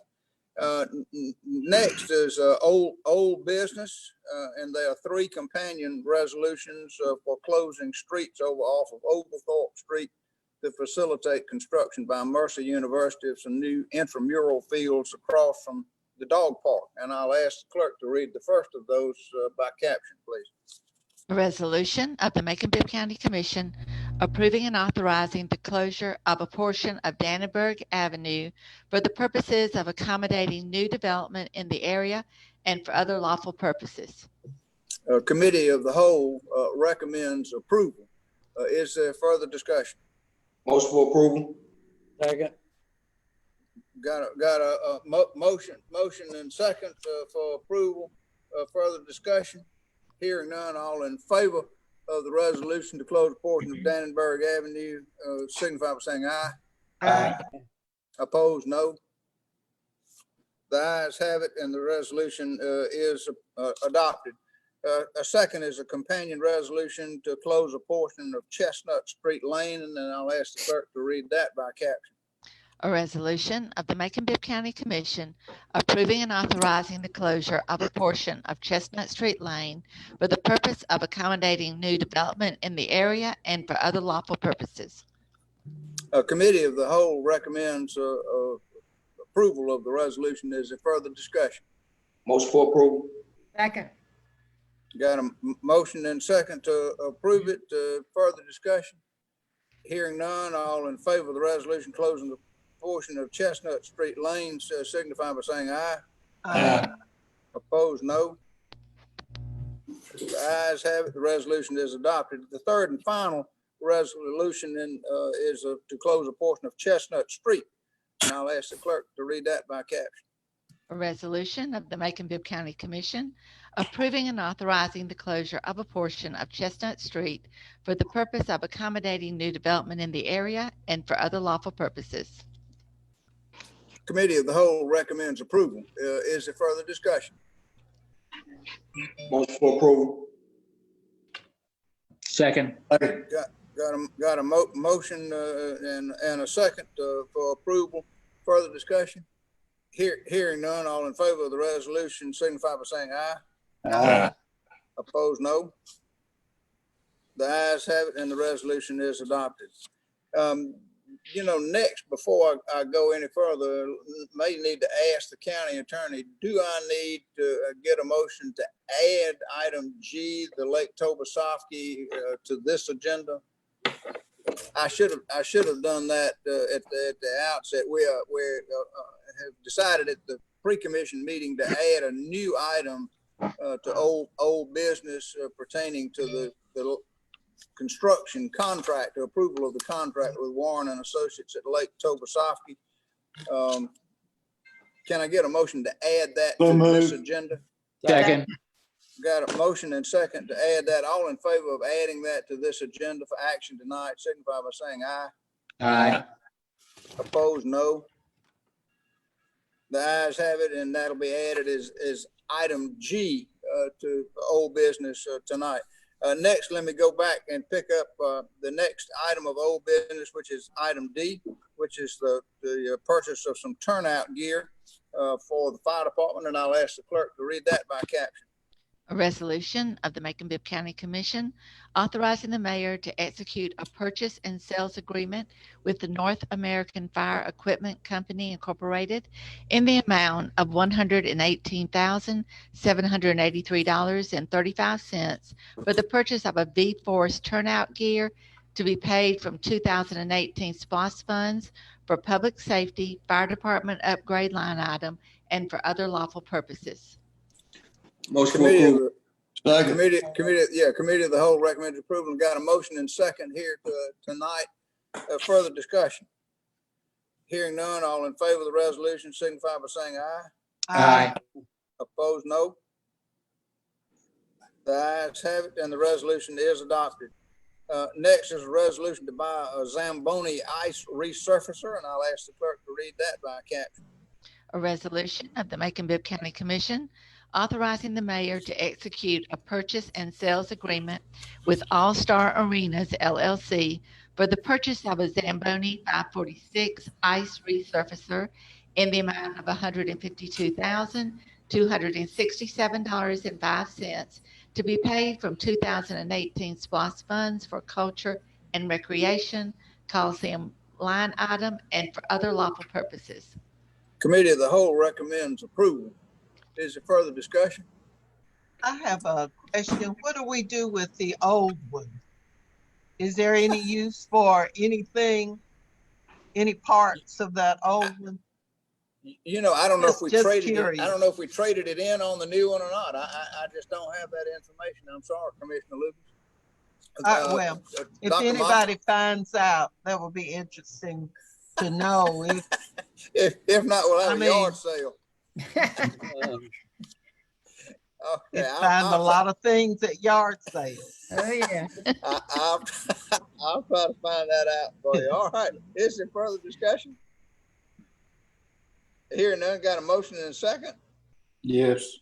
Next is old business, and there are three companion resolutions for closing streets off of Oglethorpe Street to facilitate construction by Mercer University of some new intramural fields across from the dog park. And I'll ask the clerk to read the first of those by caption, please. A resolution of the Macon-Bibb County Commission approving and authorizing the closure of a portion of Dannenberg Avenue for the purposes of accommodating new development in the area and for other lawful purposes. Committee of the whole recommends approval. Is there further discussion? Motion for approval. Second. Got a motion and second for approval. Further discussion? Hearing none, all in favor of the resolution to close a portion of Dannenberg Avenue, signify by saying aye. Aye. Opposed, no. The ayes have it and the resolution is adopted. A second is a companion resolution to close a portion of Chestnut Street Lane, and then I'll ask the clerk to read that by caption. A resolution of the Macon-Bibb County Commission approving and authorizing the closure of a portion of Chestnut Street Lane for the purpose of accommodating new development in the area and for other lawful purposes. A committee of the whole recommends approval of the resolution. Is there further discussion? Motion for approval. Second. Got a motion and second to approve it. Further discussion? Hearing none, all in favor of the resolution closing the portion of Chestnut Street Lane signify by saying aye. Aye. Opposed, no. The ayes have it. The resolution is adopted. The third and final resolution is to close a portion of Chestnut Street. And I'll ask the clerk to read that by caption. A resolution of the Macon-Bibb County Commission approving and authorizing the closure of a portion of Chestnut Street for the purpose of accommodating new development in the area and for other lawful purposes. Committee of the whole recommends approval. Is there further discussion? Motion for approval. Second. Got a motion and a second for approval. Further discussion? Hearing none, all in favor of the resolution signify by saying aye. Aye. Opposed, no. The ayes have it and the resolution is adopted. Next, before I go any further, may need to ask the county attorney, do I need to get a motion to add item G, the Lake Tobesofsky, to this agenda? I should have done that at the outset. We have decided at the pre-commission meeting to add a new item to old business pertaining to the construction contract, approval of the contract with Warren and Associates at Lake Tobesofsky. Can I get a motion to add that to this agenda? Second. Got a motion and second to add that. All in favor of adding that to this agenda for action tonight, signify by saying aye. Aye. Opposed, no. The ayes have it, and that'll be added as item G to old business tonight. Next, let me go back and pick up the next item of old business, which is item D, which is the purchase of some turnout gear for the fire department, and I'll ask the clerk to read that by caption. A resolution of the Macon-Bibb County Commission authorizing the mayor to execute a purchase and sales agreement with the North American Fire Equipment Company Incorporated in the amount of $118,783.35 for the purchase of a V-Force turnout gear to be paid from 2018 SPOS funds for public safety, fire department upgrade line item, and for other lawful purposes. Motion for Committee of approval. the, committee of the whole recommends approval. Got a motion and second here tonight. Further discussion. Hearing none, all in favor of the resolution signify by saying aye. Aye. Opposed, no. The ayes have it, and the resolution is adopted. Next is a resolution to buy a Zamboni ice resurfacer, and I'll ask the clerk to read that by caption. A resolution of the Macon-Bibb County Commission authorizing the mayor to execute a purchase and sales agreement with All Star Arenas LLC for the purchase of a Zamboni 546 ice resurfacer in the amount of $152,267.05 to be paid from 2018 SPOS funds for culture and recreation, Coliseum line item, and for other lawful purposes. Committee of the whole recommends approval. Is there further discussion? I have a question. What do we do with the old one? Is there any use for anything, any parts of that old one? You know, I don't know if we Just traded curious. it. I don't know if we traded it in on the new one or not. I just don't have that information. I'm sorry, Commissioner Lucas. Well, if Dr. anybody finds out, that would be interesting to know. If not, we'll have a yard sale. You find a lot of things at yard sales. Oh, yeah. I'll try to find that out for you. All right. Is there further discussion? Hearing none, got a motion and a second? Yes.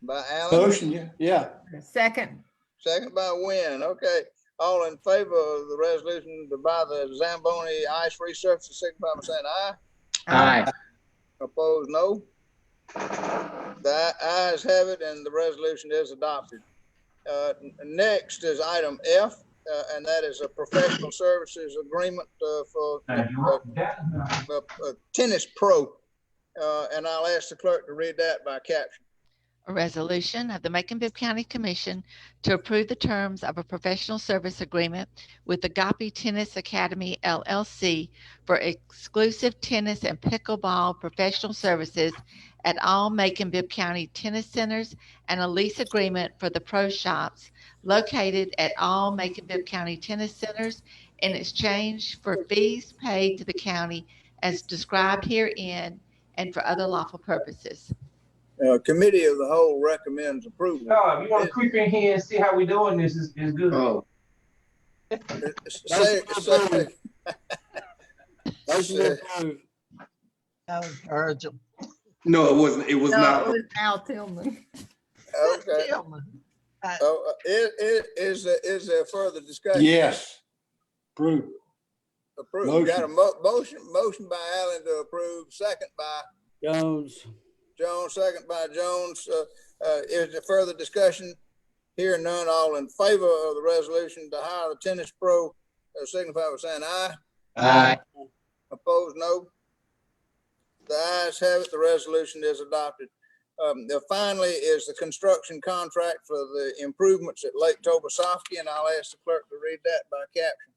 By Alan? Motion, yeah. Second. Second by Wynn. Okay. All in favor of the resolution to buy the Zamboni ice resurfacer, signify by saying aye. Aye. Opposed, no. The ayes have it, and the resolution is adopted. Next is item F, and that is a professional services agreement for Tennis Pro. And I'll ask the clerk to read that by caption. A resolution of the Macon-Bibb County Commission to approve the terms of a professional service agreement with the Agape Tennis Academy LLC for exclusive tennis and pickleball professional services at all Macon-Bibb County tennis centers, and a lease agreement for the pro shops located at all Macon-Bibb County tennis centers in exchange for fees paid to the county as described herein and for other lawful purposes. Committee of the whole recommends approval. Oh, if you want to creep in here and see how we doing this, is good. Oh. That was Virgil. No, it wasn't. It was not. It was Al Tillman. Okay. Is there further discussion? Yes. Approve. Approve. Got a motion by Allen to approve, second by Jones. Second by Jones. Is there further discussion? Hearing none, all in favor of the resolution to hire the Tennis Pro, signify by saying aye. Aye. Opposed, no. The ayes have it. The resolution is adopted. Finally is the construction contract for the improvements at Lake Tobesofsky, and I'll ask the clerk to read that by caption.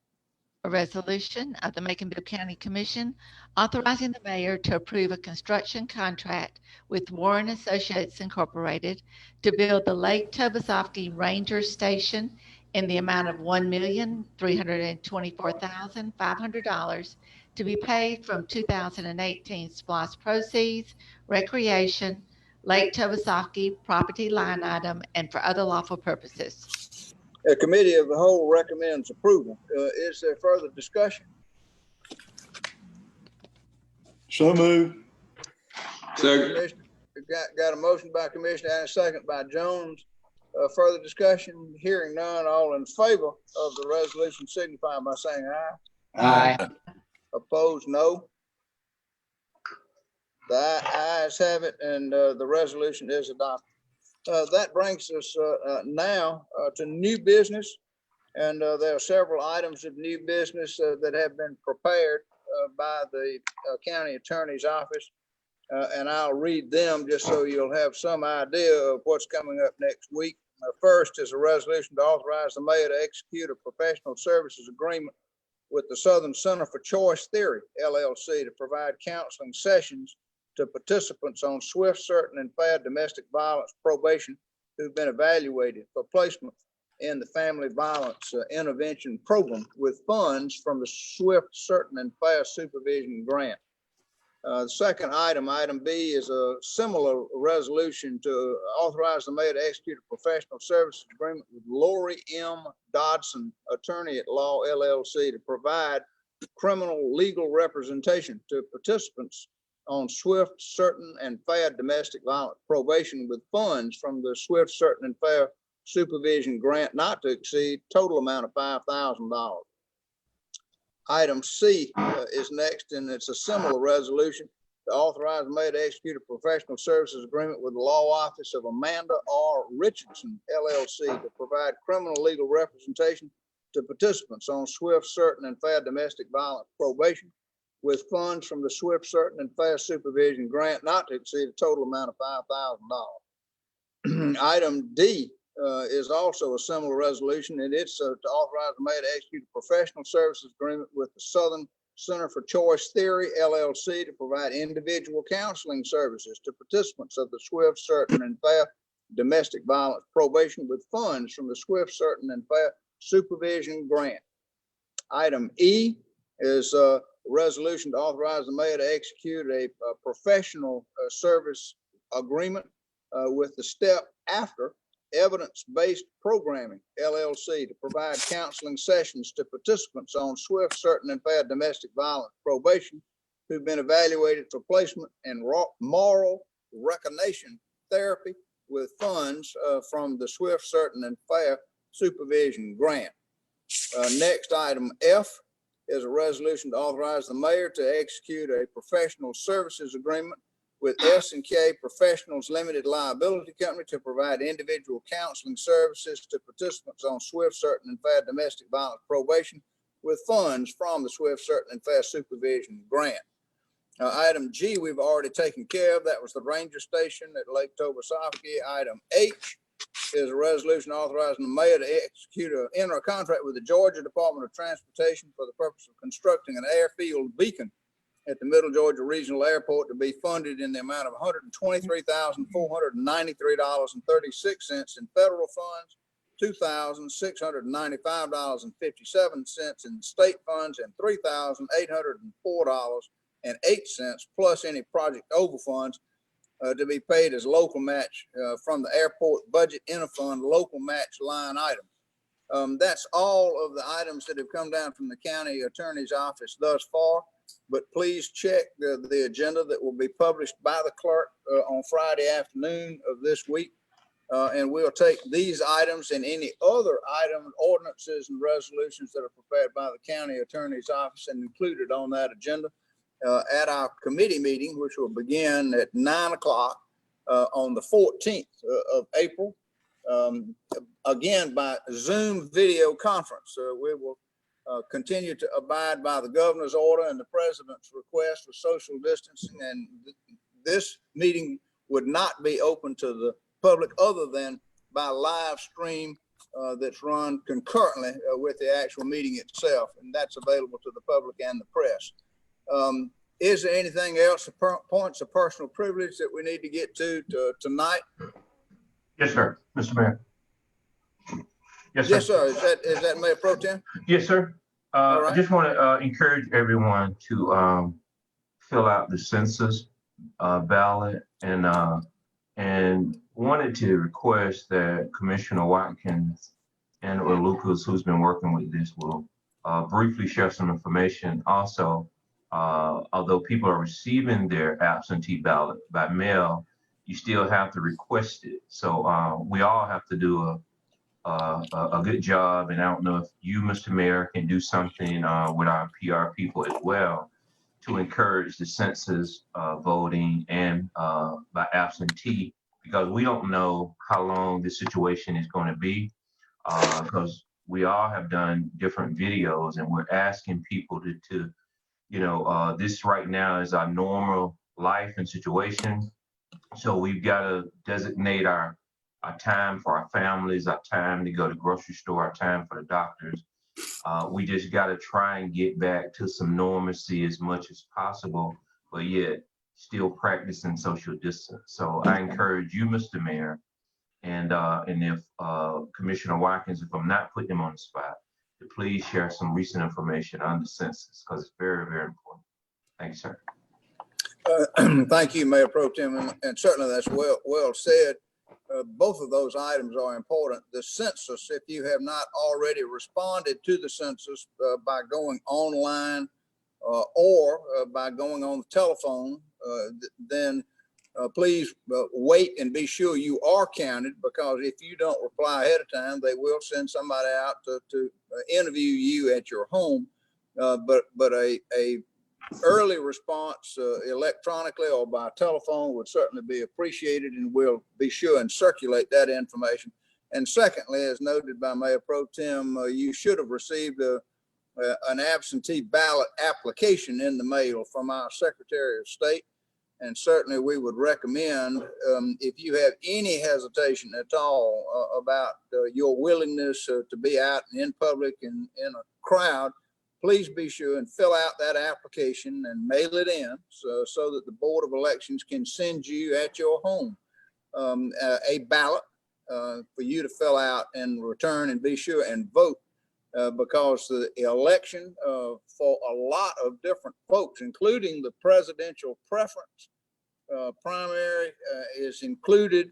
A resolution of the Macon-Bibb County Commission authorizing the mayor to approve a construction contract with Warren Associates Incorporated to build the Lake Tobesofsky Ranger Station in the amount of $1,324,500 to be paid from 2018 SPOS proceeds, recreation, Lake Tobesofsky property line item, and for other lawful purposes. The Committee of the Whole recommends approval. Is there further discussion? So moved. Second. Got a motion by Commissioner and a second by Jones. Further discussion? Hearing none, all in favor of the resolution signify by saying aye. Aye. Opposed, no. The ayes have it, and the resolution is adopted. That brings us now to new business. And there are several items of new business that have been prepared by the county attorney's office. And I'll read them just so you'll have some idea of what's coming up next week. First is a resolution to authorize the mayor to execute a professional services agreement with the Southern Center for Choice Theory, LLC, to provide counseling sessions to participants on swift, certain, and fair domestic violence probation who've been evaluated for placement in the Family Violence Intervention Program with funds from the Swift, Certain, and Fair Supervision Grant. The second item, item B, is a similar resolution to authorize the mayor to execute a professional services agreement with Lori M. Dodson, Attorney at Law, LLC, to provide criminal legal representation to participants on swift, certain, and fair domestic violence probation with funds from the Swift, Certain, and Fair Supervision Grant not to exceed total amount of $5,000. Item C is next, and it's a similar resolution to authorize the mayor to execute a professional services agreement with the law office of Amanda R. Richardson, LLC, to provide criminal legal representation to participants on swift, certain, and fair domestic violence probation with funds from the Swift, Certain, and Fair Supervision Grant not to exceed a total amount of $5,000. Item D is also a similar resolution, and it's to authorize the mayor to execute a professional services agreement with the Southern Center for Choice Theory, LLC, to provide individual counseling services to participants of the Swift, Certain, and Fair Domestic Violence Probation with funds from the Swift, Certain, and Fair Supervision Grant. Item E is a resolution to authorize the mayor to execute a professional service agreement with the Step After Evidence-Based Programming, LLC, to provide counseling sessions to participants on swift, certain, and fair domestic violence probation who've been evaluated for placement in moral recognition therapy with funds from the Swift, Certain, and Fair Supervision Grant. Next, item F is a resolution to authorize the mayor to execute a professional services agreement with S&K Professionals Limited Liability Company to provide individual counseling services to participants on swift, certain, and fair domestic violence probation with funds from the Swift, Certain, and Fair Supervision Grant. Item G, we've already taken care of. That was the ranger station at Lake Tobosoffke. Item H is a resolution authorizing the mayor to enter a contract with the Georgia Department of Transportation for the purpose of constructing an airfield beacon at the Middle Georgia Regional Airport to be funded in the amount of $123,493.36 in federal funds, $2,695.57 in state funds, and $3,804.08 plus any project overfunds to be paid as local match from the airport budget interfund local match line item. That's all of the items that have come down from the county attorney's office thus far. But please check the agenda that will be published by the clerk on Friday afternoon of this week. And we'll take these items and any other items, ordinances, and resolutions that are prepared by the county attorney's office and included on that agenda at our committee meeting, which will begin at 9 o'clock on the 14th of April. Again, by Zoom video conference. We will continue to abide by the governor's order and the president's request for social distancing. And this meeting would not be open to the public other than by live stream that's run concurrently with the actual meeting itself. And that's available to the public and the press. Is there anything else, points of personal privilege that we need to get to tonight? Yes, sir, Mr. Mayor. Yes, sir. Yes, sir. Is that Mayor Pro Tem? Yes, sir. Right. I just want to encourage everyone to fill out the census ballot and wanted to request that Commissioner Watkins and or Lucas, who's been working with this, will briefly share some information. Also, although people are receiving their absentee ballot by mail, you still have to request it. So we all have to do a good job. And I don't know if you, Mr. Mayor, can do something with our PR people as well to encourage the census voting and by absentee because we don't know how long this situation is going to be. Because we all have done different videos, and we're asking people to this right now is our normal life and situation. So we've got to designate our time for our families, our time to go to the grocery store, our time for the doctors. We just got to try and get back to some normalcy as much as possible, but yet still practicing social distance. So I encourage you, Mr. Mayor, and if Commissioner Watkins, if I'm not putting him on the spot, to please share some recent information on the census, because it's very, very important. Thank you, sir. Thank you, Mayor Pro Tem, and certainly that's well said. Both of those items are important. The census, if you have not already responded to the census by going online or by going on the telephone, then please wait and be sure you are counted, because if you don't reply ahead of time, they will send somebody out to interview you at your home. But a early response electronically or by telephone would certainly be appreciated, and we'll be sure and circulate that information. And secondly, as noted by Mayor Pro Tem, you should have received an absentee ballot application in the mail from our Secretary of State. And certainly we would recommend, if you have any hesitation at all about your willingness to be out in public and in a crowd, please be sure and fill out that application and mail it in so that the Board of Elections can send you at your home a ballot for you to fill out and return and be sure and vote. Because the election for a lot of different folks, including the presidential preference primary, is included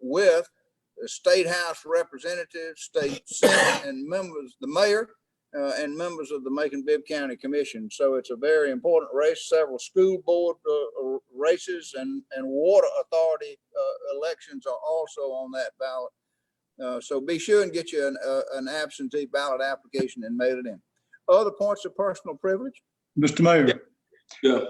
with the State House representatives, State Senate, and members, the mayor, and members of the Macon-Bibb County Commission. So it's a very important race. Several school board races and water authority elections are also on that ballot. So be sure and get you an absentee ballot application and mail it in. Other points of personal privilege? Mr. Mayor. Yeah.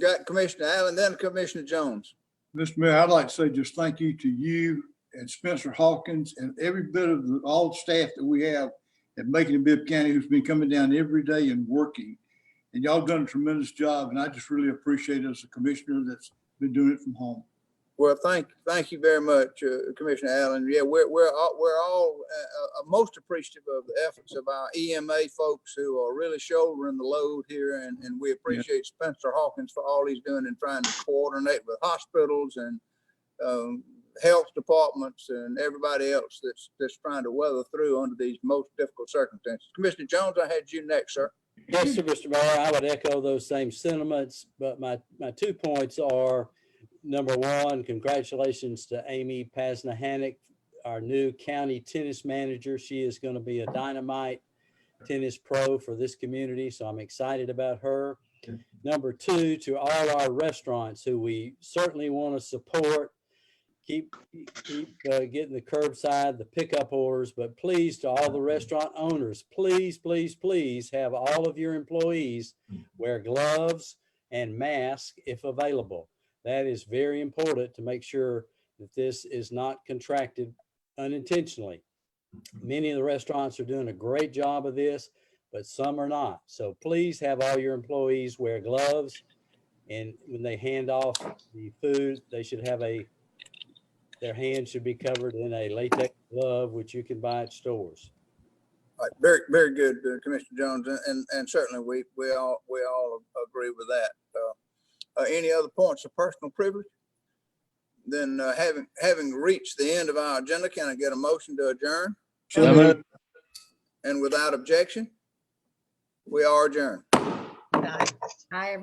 Got Commissioner Allen, then Commissioner Jones. Mr. Mayor, I'd like to say just thank you to you and Spencer Hawkins and every bit of all the staff that we have at Macon-Bibb County who's been coming down every day and working. And y'all done a tremendous job, and I just really appreciate it as a commissioner that's been doing it from home. Well, thank you very much, Commissioner Allen. Yeah, we're all most appreciative of the efforts of our EMA folks who are really shouldering the load here, and we appreciate Spencer Hawkins for all he's doing and trying to coordinate with hospitals and health departments and everybody else that's trying to weather through under these most difficult circumstances. Commissioner Jones, I had you next, sir. Yes, sir, Mr. Mayor. I would echo those same sentiments, but my 2 points are: number one, congratulations to Amy Pasnahanik, our new county tennis manager. She is going to be a dynamite tennis pro for this community, so I'm excited about her. Number two, to all our restaurants who we certainly want to support, keep getting the curbside, the pickup orders, but please, to all the restaurant owners, please, please, please have all of your employees wear gloves and masks if available. That is very important to make sure that this is not contracted unintentionally. Many of the restaurants are doing a great job of this, but some are not. So please have all your employees wear gloves, and when they hand off the food, they should have their hands should be covered in a latex glove, which you can buy at stores. All right, very, very good, Commissioner Jones, and certainly we all agree with that. Any other points of personal privilege? Then having reached the end of our agenda, can I get a motion to adjourn? And without objection, we are adjourned. I